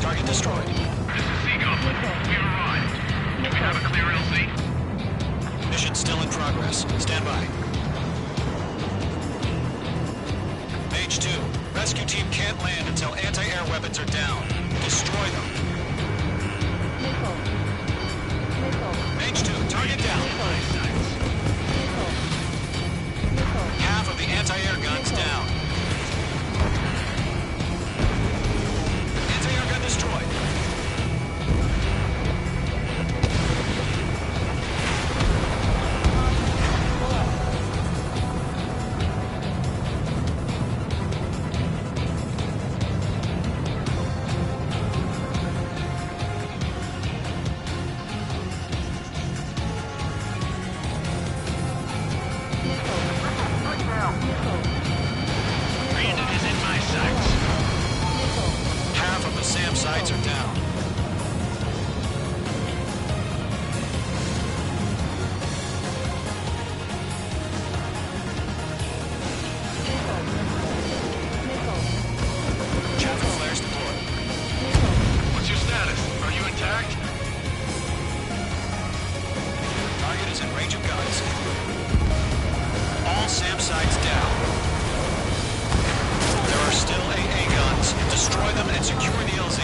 Target destroyed. This is Sea Goblin. We arrived. Do we have a clear LC? Mission still in progress. Stand by. Page 2, rescue team can't land until anti-air weapons are down. Destroy them. Page 2, target down. Half of the anti-air guns down. Anti-air gun destroyed. sides are down. Chaffee flares deployed. What's your status? Are you intact? Target is in range of guns. All SAM sites down. There are still AA guns. Destroy them and secure the LZ.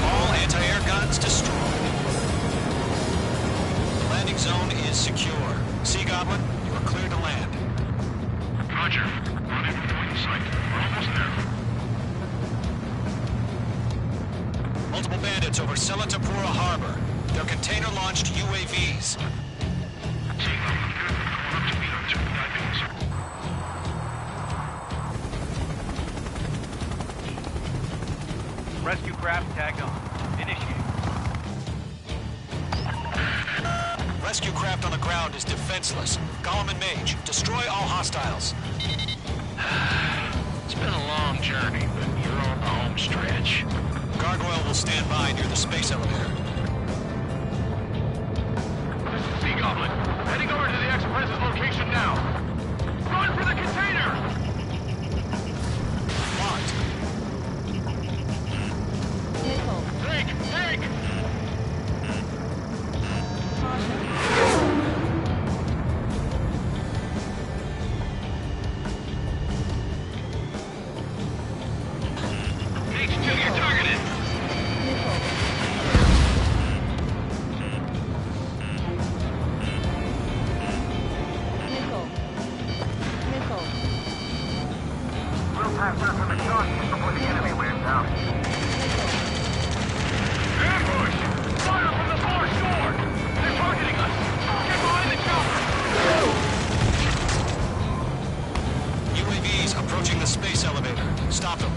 All anti-air guns destroyed. The landing zone is secure. Sea Goblin, you are clear to land. Roger. On in point in sight. We're almost there. Multiple bandits over Selatapura Harbor. They're container-launched UAVs. Seeing them, going up to meet our two divings. Rescue craft tagged on. Initiate. Rescue craft on the ground is defenseless. Gollum and Mage, destroy all hostiles. It's been a long journey, but you're on the home stretch. Gargoyle will stand by near the space elevator. Sea Goblin, heading over to the Express's location now. Run for the container! Locked. Take! H2, you're targeted! We'll pass out from exhaustion before the enemy wears out. Ambush! Fire from the far shore! They're targeting us! Get behind the chopper! UAVs approaching the space elevator. Stop them.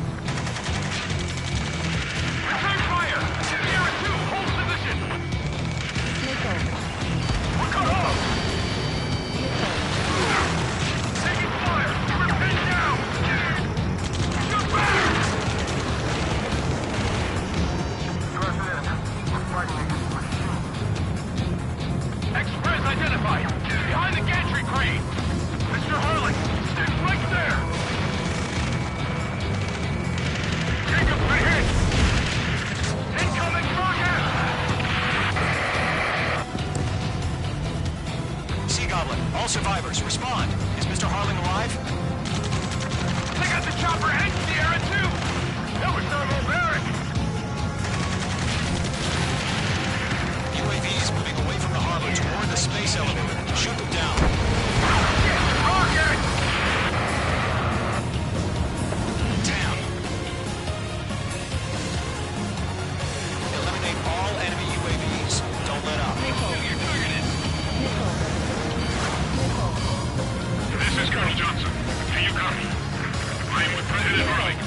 Return fire! Sierra 2, hold position! We're cut off! Taking fire! We're pinned down! Shoot back! Express identified! Behind the gantry crane! Mr. Harlan, stick right there! Jacob, right hit! Incoming rocket! Sea Goblin, all survivors, respond. Is Mr. Harling alive? They got the chopper and Sierra too! That was thermobaric! UAVs moving away from the harbor toward the space elevator. Shoot them down. Rocket! Down. Eliminate all enemy UAVs. Don't let up. You're targeted! This is Colonel Johnson. Can you copy? I am with President Harling.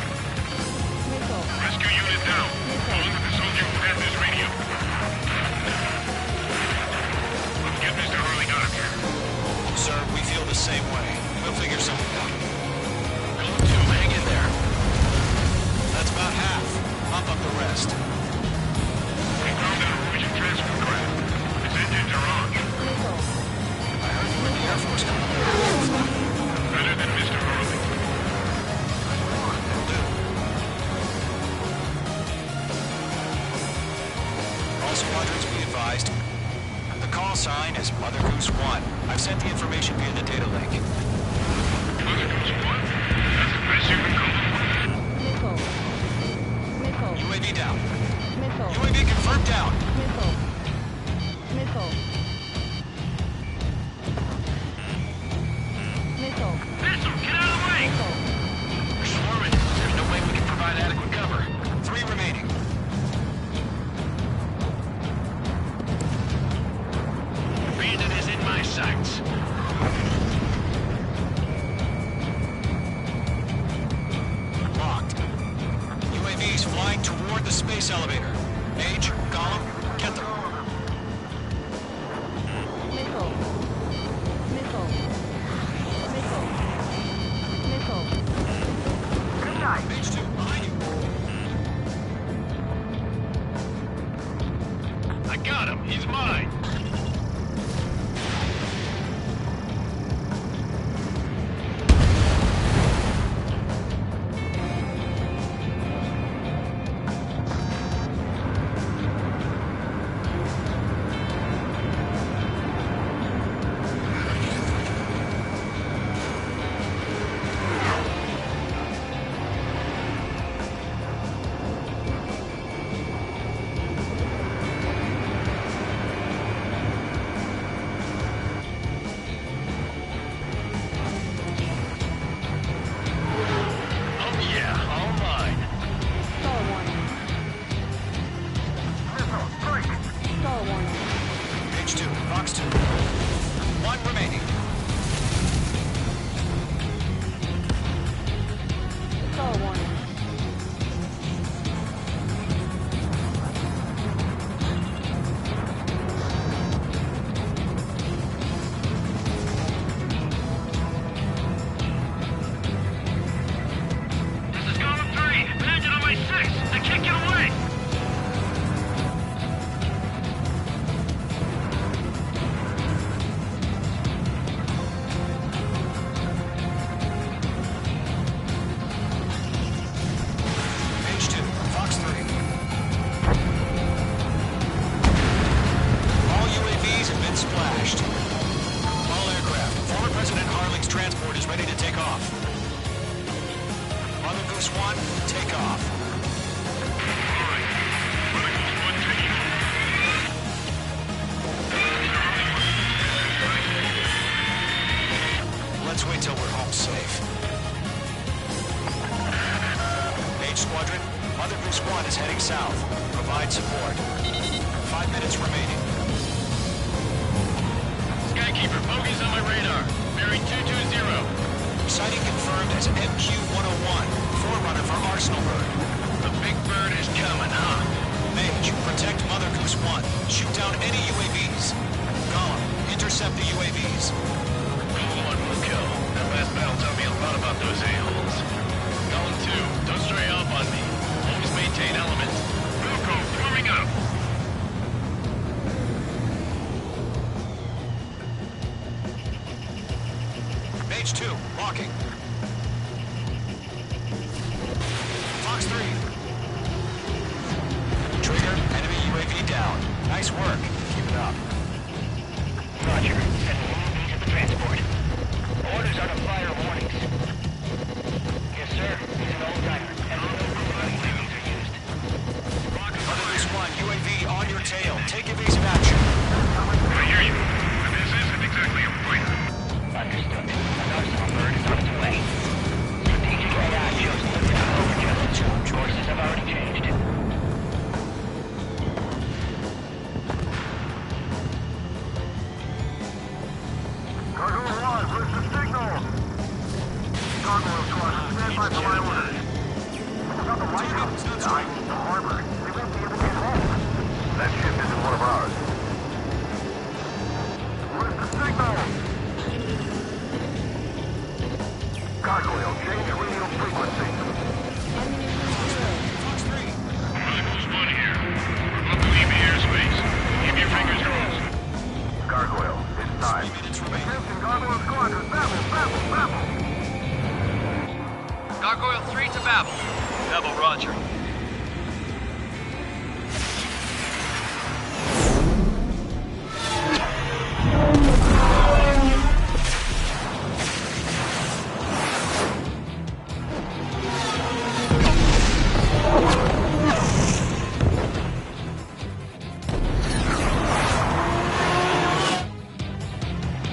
Rescue unit down. Along with the soldier who had this radio. Let's get Mr. Harling out of here. Sir, we feel the same way. We'll figure something out. Go to, hang in there. That's about half. Bump up the rest. We found a Norwegian transport craft. Its engines are on. I heard you were in the Air Force Company. Better than Mr. Harling. Will do. All squadrons be advised. The call sign is Mother Goose 1. I've sent the information via the data link. Mother Goose 1? That's the best you can call them. UAV down. UAV confirmed down. Missile, get out of the way! We're swarming. There's no way we can provide adequate cover. 3 remaining. Bandit is in my sights. Goose 1, take off. Alright. Mother Goose 1 taking off. Let's wait till we're home safe. Mage Squadron, Mother Goose 1 is heading south. Provide support. 5 minutes remaining. Skykeeper, bogey's on my radar. Bearing 220. Sighting confirmed as MQ-101, forerunner for Arsenal Bird. The big bird is coming, huh? Mage, protect Mother Goose 1. Shoot down any UAVs. Golem, intercept the UAVs. Golem 1 will kill. That last battle taught me a lot about those a-holes. Golem 2, don't stray off on me. Always maintain element. Wilco, forming up. Mage 2, locking. Fox 3. Trigger, enemy UAV down. Nice work. Keep it up. Roger. Sending UAV to the transport. Orders are to fire warnings. Yes, sir. He's an old-timer. And no UAVs are used. Mother Goose 1, UAV on your tail. Take evasive action. I hear you. But this isn't exactly a fighter. Understood. An Arsenal Bird is on its way. Strategic AI shows limited overkill. Choices have already changed. Cargo 1, where's the signal? Cargo Squad, stand by for my orders. It's on the lighthouse. I need the harbor. We won't be able to get home. That ship isn't one of ours. Where's the signal? Gargoyle, change radio frequency. Fox 3. Mother Goose 1 here. We're about to leave the airspace. Keep your fingers crossed. Gargoyle, it's time. 3 minutes remaining. Attention, Gargoyle Squadron, Babel. Gargoyle 3 to Babel. Babel, roger.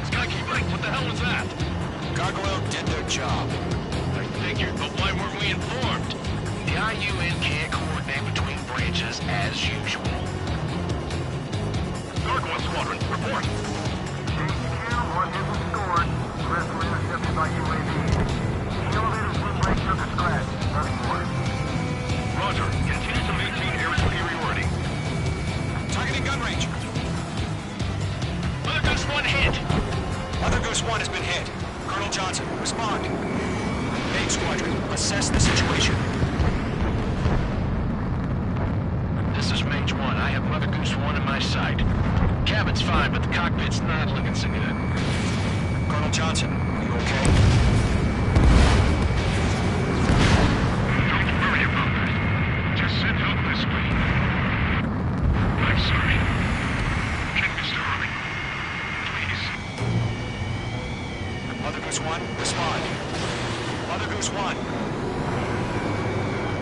Skykeeper, what the hell was that? Gargoyle did their job. I figured, but why weren't we informed? The IUN can't coordinate between branches as usual. Gargoyle Squadron, report. HQ, 1 hit was scored. The rest were intercepted by UAV. The elevator's wind brake took a scratch. Nothing more. Roger. Continue to maintain air superiority. Targeting gun range. Mother Goose 1 hit. Mother Goose 1 has been hit. Colonel Johnson, respond. Mage Squadron, assess the situation. This is Mage 1. I have Mother Goose 1 in my sight. Cabin's fine, but the cockpit's not looking so good. Colonel Johnson, are you okay? Don't worry about that. Just send help this way. I'm sorry. Get Mr. Harley. Please. Mother Goose 1, respond. Mother Goose 1.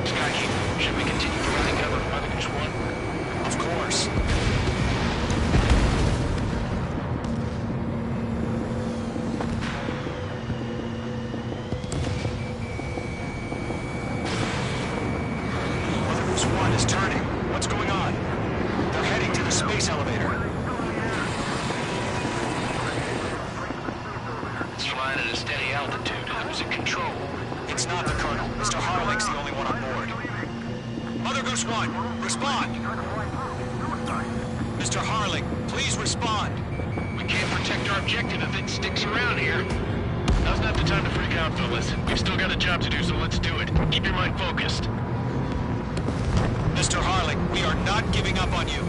Skykeeper, should we continue providing cover for Mother Goose 1? Of course. Mother Goose 1 is turning. What's going on? They're heading to the space elevator. It's flying at a steady altitude. Who's in control? It's not the Colonel. Mr. Harlick's the only one on board. Mother Goose 1, respond! Mr. Harlick, please respond! We can't protect our objective if it sticks around here. Now's not the time to freak out, fellas. We've still got a job to do, so let's do it. Keep your mind focused. Mr. Harlick, we are not giving up on you.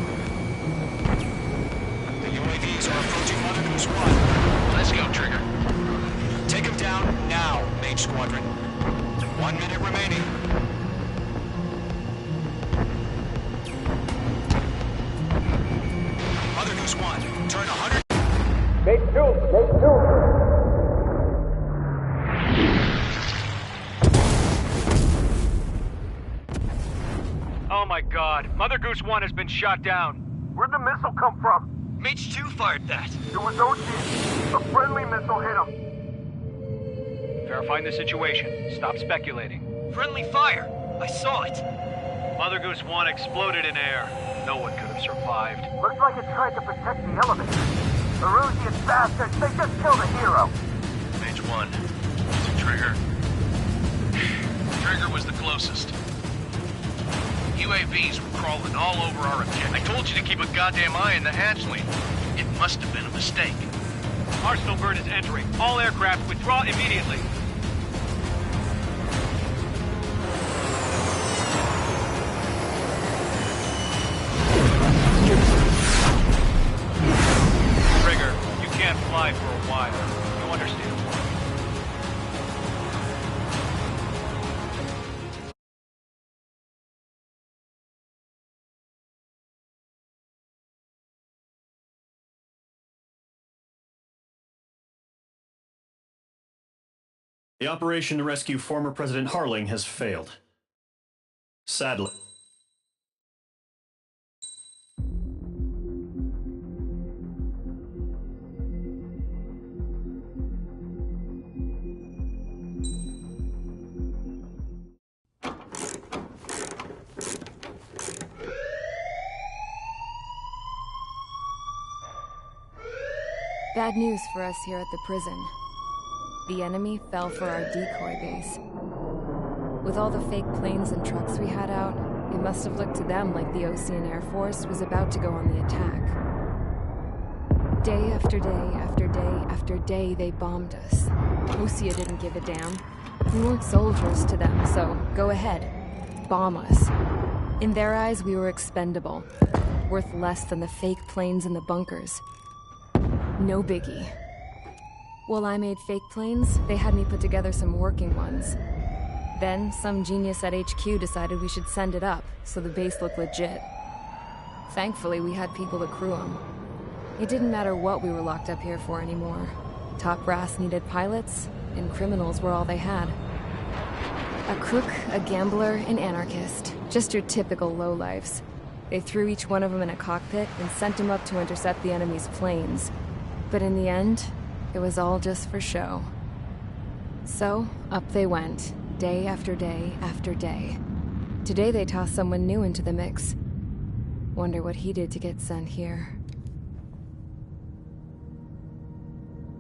The UAVs are approaching Mother Goose 1. Let's go, Trigger. Take him down now, Mage Squadron. 1 minute remaining. Mother Goose 1, turn 100. Mate 2. my god. Mother Goose 1 has been shot down. Where'd the missile come from? Mage 2 fired that. It was Ocean. A friendly missile hit him. Verifying the situation. Stop speculating. Friendly fire. I saw it. Mother Goose 1 exploded in air. No one could have survived. Looks like it tried to protect the elevator. Erusian bastards, they just killed a hero. Mage 1. Is it Trigger? Trigger was the closest. UAVs were crawling all over our objective. I told you to keep a goddamn eye in the hatchling. It must have been a mistake. Arsenal bird is entering. All aircraft withdraw immediately. Trigger, you can't fly for a while. You understand? The operation to rescue former President Harling has failed. Sadly. Bad news for us here at the prison. The enemy fell for our decoy base. With all the fake planes and trucks we had out, it must have looked to them like the Ocean Air Force was about to go on the attack. Day after day after day after day, they bombed us. Osea didn't give a damn. We weren't soldiers to them, so go ahead. Bomb us. In their eyes, we were expendable. Worth less than the fake planes in the bunkers. No biggie. While I made fake planes, they had me put together some working ones. Then, some genius at HQ decided we should send it up, so the base looked legit. Thankfully, we had people to crew them. It didn't matter what we were locked up here for anymore. Top brass needed pilots, and criminals were all they had. A crook, a gambler, an anarchist. Just your typical lowlifes. They threw each one of them in a cockpit and sent them up to intercept the enemy's planes. But in the end, it was all just for show. So, up they went, day after day after day. Today they tossed someone new into the mix. Wonder what he did to get sent here.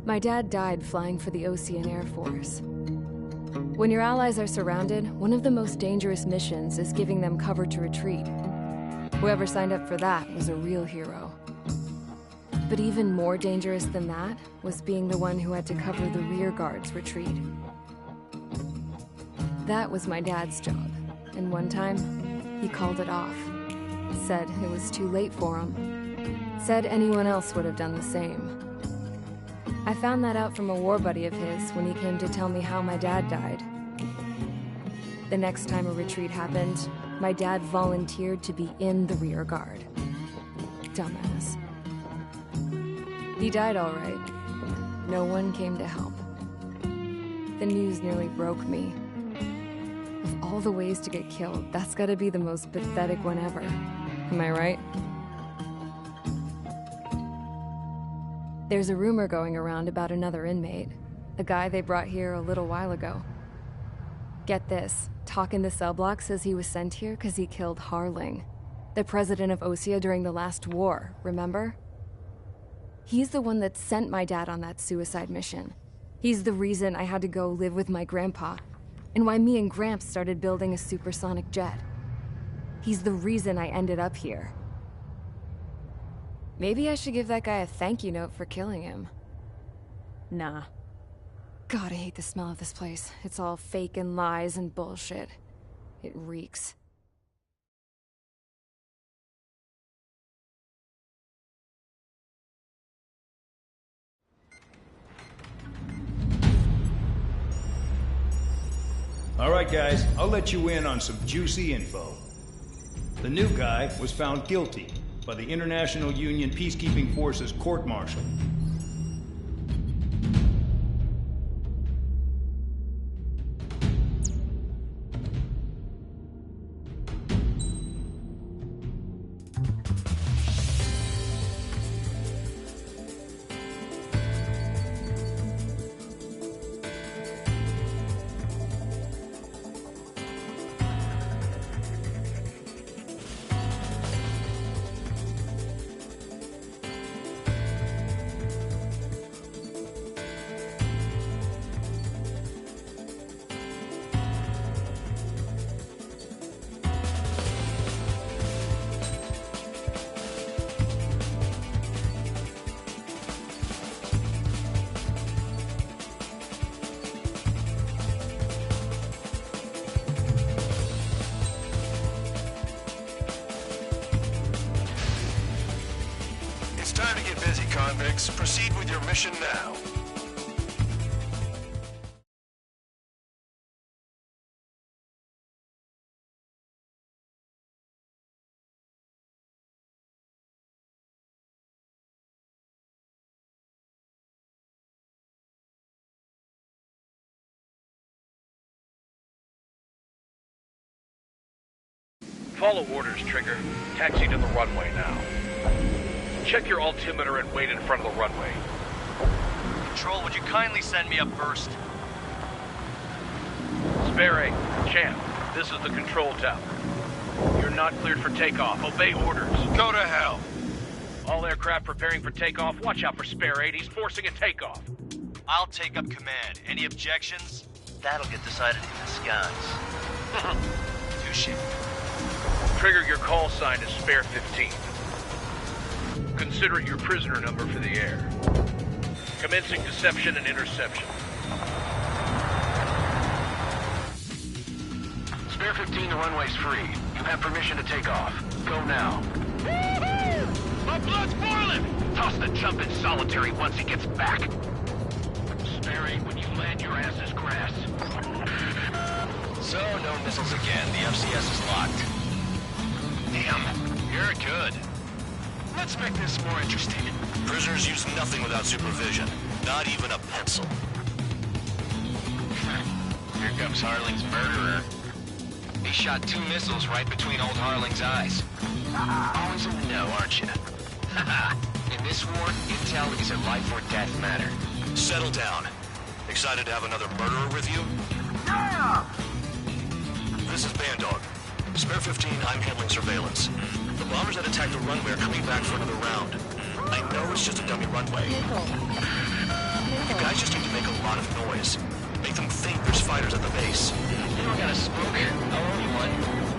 My dad died flying for the Ocean Air Force. When your allies are surrounded, one of the most dangerous missions is giving them cover to retreat. Whoever signed up for that was a real hero. But even more dangerous than that was being the one who had to cover the rear guard's retreat. That was my dad's job, and one time, he called it off. Said it was too late for him. Said anyone else would have done the same. I found that out from a war buddy of his when he came to tell me how my dad died. The next time a retreat happened, my dad volunteered to be in the rear guard. Dumbass. He died all right. No one came to help. The news nearly broke me. Of all the ways to get killed, that's gotta be the most pathetic one ever. Am I right? There's a rumor going around about another inmate. A guy they brought here a little while ago. Get this, Talk in the cell block says he was sent here because he killed Harling, the president of Osea during the last war, remember? He's the one that sent my dad on that suicide mission. He's the reason I had to go live with my grandpa, and why me and Gramps started building a supersonic jet. He's the reason I ended up here. Maybe I should give that guy a thank you note for killing him. Nah. God, I hate the smell of this place. It's all fake and lies and bullshit. It reeks. All right, guys, I'll let you in on some juicy info. The new guy was found guilty by the International Union Peacekeeping Forces court-martial. 6, proceed with your mission now. Follow orders, Trigger. Taxi to the runway now. Check your altimeter and wait in front of the runway. Control, would you kindly send me up first? Spare 8, Champ, this is the control tower. You're not cleared for takeoff. Obey orders. Go to hell. All aircraft preparing for takeoff. Watch out for Spare 8. He's forcing a takeoff. I'll take up command. Any objections? That'll get decided in the skies. Touche. Trigger, your call sign is Spare 15. Consider it your prisoner number for the air. Commencing deception and interception. Spare 15, the runway's free. You have permission to take off. Go now. Woohoo! My blood's boiling! Toss the chump in solitary once he gets back. Spare 8, when you land, your ass is grass. So, no missiles again. The FCS is locked. Damn, you're good. Let's make this more interesting. Prisoners use nothing without supervision. Not even a pencil. Here comes Harling's murderer. He shot 2 missiles right between old Harling's eyes. Always in the know, aren't you? In this war, intel is a life or death matter. Settle down. Excited to have another murderer with you? Yeah! This is Bandog. Spare 15, I'm handling surveillance. The bombers that attacked the runway are coming back for another round. I know it's just a dummy runway. You guys just need to make a lot of noise. Make them think there's fighters at the base. You don't gotta smoke. I'll owe you one.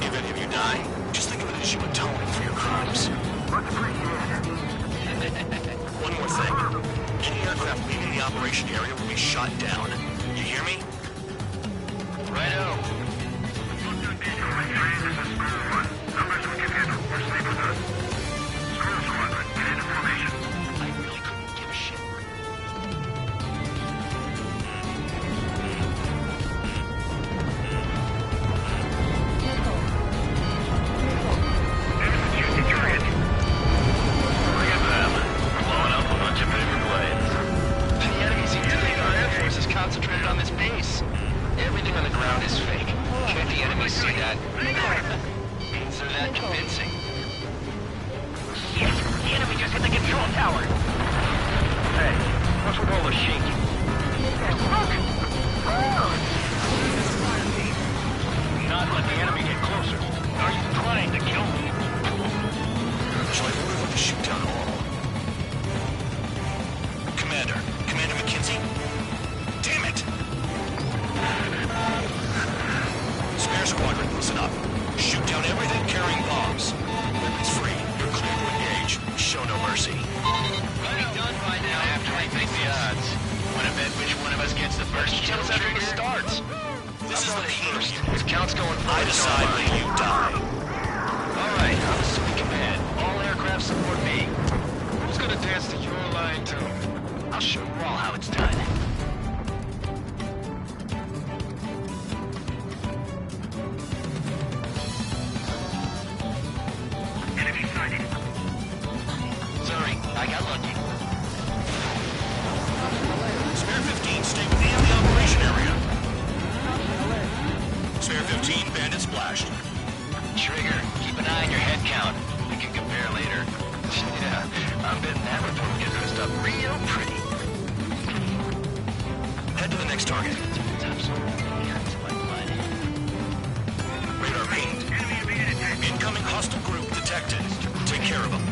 If any of you die, just think of it as you atoning for your crimes. Much appreciated. One more thing. Any aircraft leaving the operation area will be shot down. You hear me? Righto. I really couldn't give a shit. Look at them. Blowing up a bunch of paper planes. The enemy seems to think our air force is concentrated on this base. Everything on the ground is fake. Can't the enemy see that? Means they're that convincing. Shit! The enemy just hit the control tower! Hey, what's with all the shaking? There's smoke! Not let the enemy get closer. Are you trying to kill me? Shall I order them to shoot down all? Commander McKenzie? Damn it! Spare squadron, listen up. Shoot down everything carrying bombs. Weapons free. You're clear to engage. Show no mercy. Might be done by now after I think the odds. Wanna bet which one of us gets the first kill after it starts? This is the first. With counts going I forward. decide when you die. Alright, I'm assuming command. All aircraft support me. Who's gonna dance to your line, too? I'll show you all how it's done. Sorry, I got lucky. Spare 15, stay within the operation area. Spare 15, bandit splashed. Trigger, keep an eye on your head count. We can compare later. Yeah, I'm betting that report gets dressed up real pretty. Head to the next target. Radar pinged. Incoming hostile group detected. Take care of them.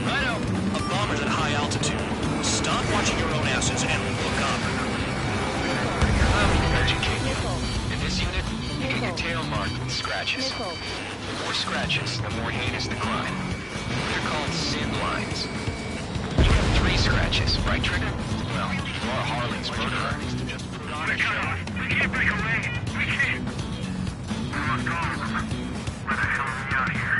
Righto. A bomber's at high altitude. Stop watching your own asses and look up. Allow me to educate you. In this unit, you get your tail marked with scratches. The more scratches, the more heinous the crime. They're called sin lines. You have 3 scratches, right, Trigger? Well, you are Harling's murderer. Gotta cut off. We can't break away. We can't. We must go. Where the hell are we out here?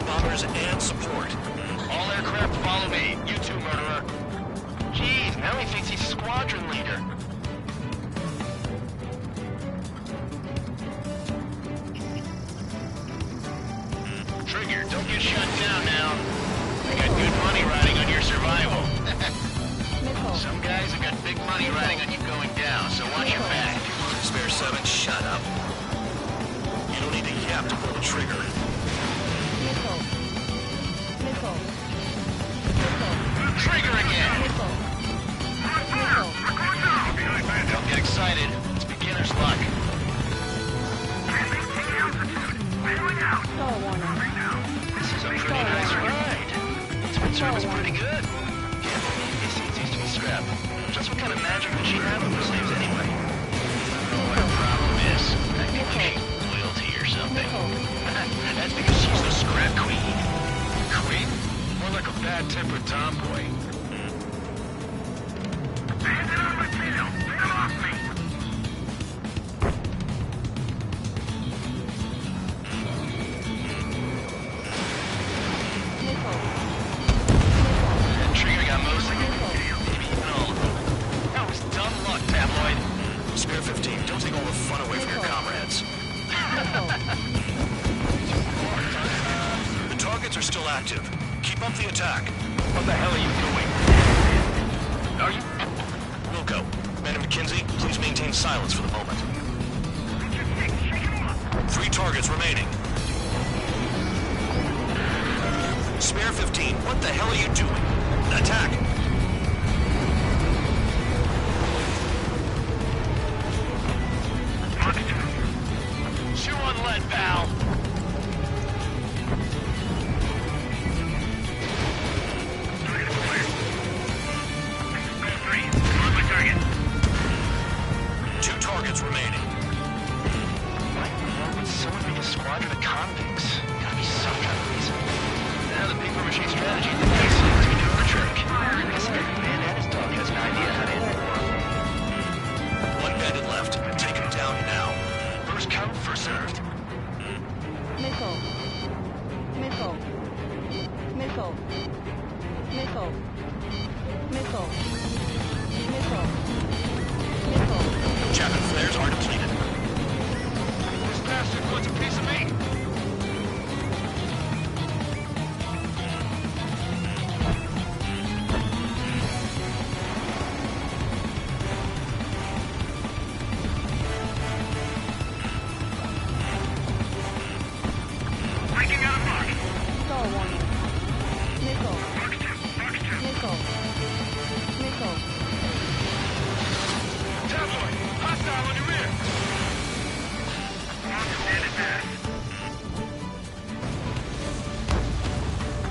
bombers and support. All aircraft follow me. You too, murderer. Jeez, now he thinks he's squadron leader. Trigger, don't get shut down now. I got good money riding on your survival. Some guys have got big money riding on you going down, so watch your back. Spare 7, shut up. You don't need to yap to pull the trigger. Trigger again! Don't get excited. It's beginner's luck. This is a pretty nice ride. Twin service pretty good. Yeah, it seems to be scrap. Just what kind of magic did she have up her sleeves anyway? Her problem is, I think she's loyalty or something. That's because she's the scrap queen. Queen? More like a bad-tempered tomboy. Trigger got most of it. Maybe even all of them. That was dumb luck, tabloid. Spare 15, don't take all the fun away from your comrades. The targets are still active. Keep up the attack. What the hell are you doing? Are you? Wilco, Man McKenzie, please maintain silence for the moment. 3 targets remaining. Spare 15, what the hell are you doing? Attack! Chew on lead, pal. Two targets remaining. Why the hell would someone make a squadron of convicts? Gotta be some kind of reason. Now the paper machine strategy in the base seems to be doing the trick. I guess every man and his dog has an idea how to end the war. 1 bandit left. Take him down now. First come, first served. Missile. Missile. Missile. Missile. Missile. Missile. Missile. Chapman flares are depleted. This bastard wants a piece of me. Star warning. Missile. Missile. Missile. Tabloid, hostile on your rear.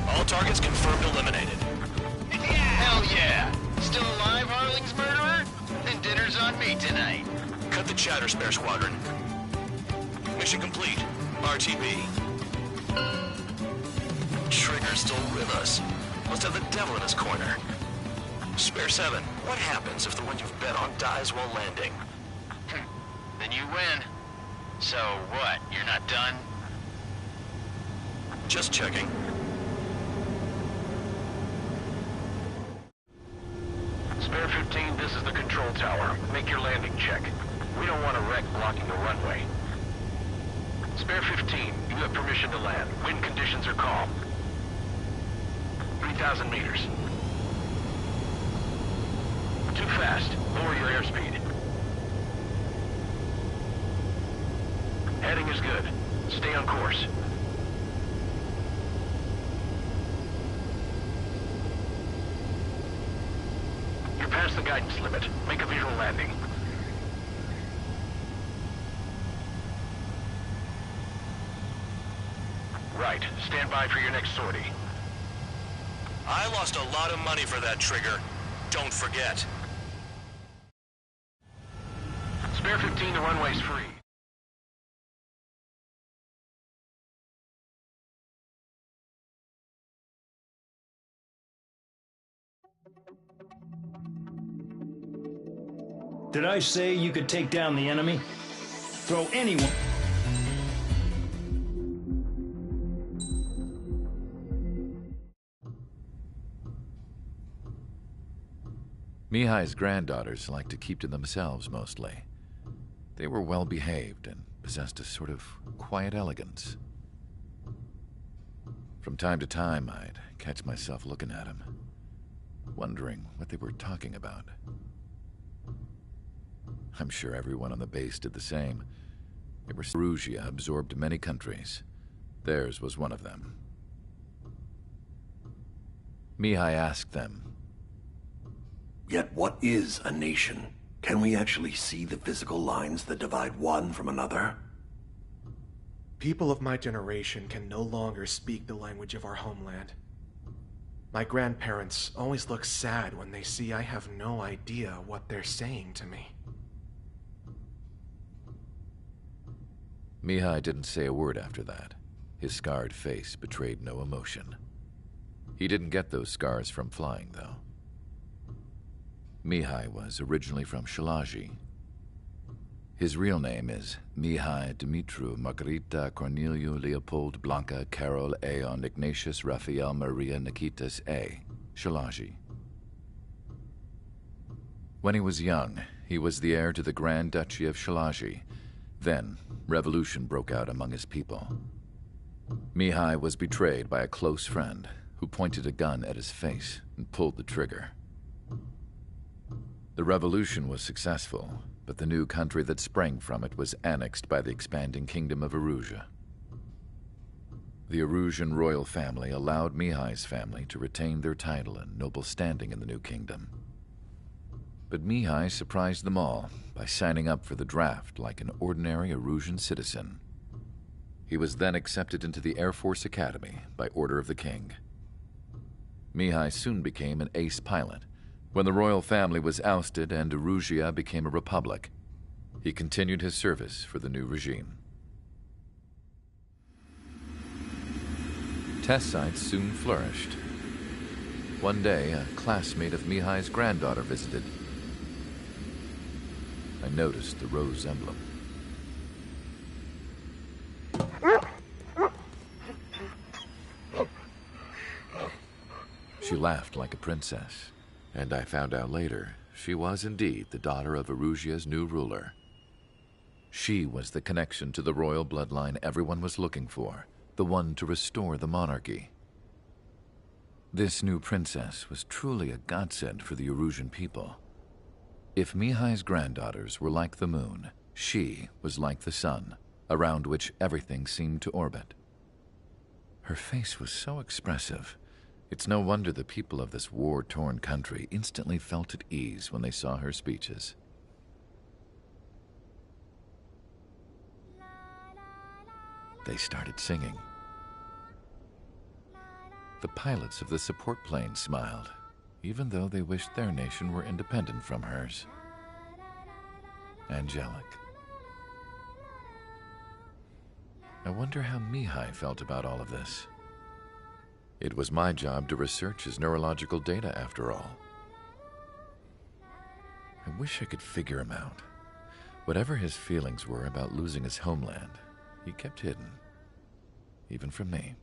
All targets confirmed eliminated. Hell yeah. Still alive, Harling's murderer? Then dinner's on me tonight. Cut the chatter, Spare Squadron. Mission complete. RTB. Trigger's still with us. Must have the devil in his corner. Spare 7, what happens if the one you've bet on dies while landing? Then you win. So what, you're not done? Just checking. Spare 15, this is the control tower. Make your landing check. We don't want a wreck blocking the runway. Spare 15, you have permission to land. Wind conditions are calm. 3,000 meters. Too fast. Lower your airspeed. Heading is good. Stay on course. You're past the guidance limit. Make a visual landing. Right. Stand by for your next sortie. I lost a lot of money for that trigger. Don't forget. Spare 15, the runway's free. Did I say you could take down the enemy? Throw anyone... Mihai's granddaughters liked to keep to themselves mostly. They were well behaved and possessed a sort of quiet elegance. From time to time, I'd catch myself looking at them, wondering what they were talking about. I'm sure everyone on the base did the same. Erusea absorbed many countries. Theirs was one of them. Mihai asked them, "Yet what is a nation? Can we actually see the physical lines that divide one from another?" People of my generation can no longer speak the language of our homeland. My grandparents always look sad when they see I have no idea what they're saying to me. Mihai didn't say a word after that. His scarred face betrayed no emotion. He didn't get those scars from flying, though. Mihai was originally from Shalaji. His real name is Mihai Dumitru Margarita Corneliu Leopold Blanca Carol Aeon Ignatius Raphael Maria Nikitas A. Shalaji. When he was young, he was the heir to the Grand Duchy of Shalaji. Then, revolution broke out among his people. Mihai was betrayed by a close friend who pointed a gun at his face and pulled the trigger. The revolution was successful, but the new country that sprang from it was annexed by the expanding kingdom of Erusea. The Erusian royal family allowed Mihai's family to retain their title and noble standing in the new kingdom. But Mihai surprised them all by signing up for the draft like an ordinary Erusian citizen. He was then accepted into the Air Force Academy by order of the king. Mihai soon became an ace pilot. When the royal family was ousted and Erusea became a republic, he continued his service for the new regime. Test sites soon flourished. One day, a classmate of Mihai's granddaughter visited. I noticed the rose emblem. She laughed like a princess, and I found out later she was indeed the daughter of Erusea's new ruler. She was the connection to the royal bloodline everyone was looking for, the one to restore the monarchy. This new princess was truly a godsend for the Erusian people. If Mihai's granddaughters were like the moon, she was like the sun, around which everything seemed to orbit. Her face was so expressive. It's no wonder the people of this war-torn country instantly felt at ease when they saw her speeches. They started singing. The pilots of the support plane smiled, even though they wished their nation were independent from hers. Angelic. I wonder how Mihai felt about all of this. It was my job to research his neurological data, after all. I wish I could figure him out. Whatever his feelings were about losing his homeland, he kept hidden, even from me.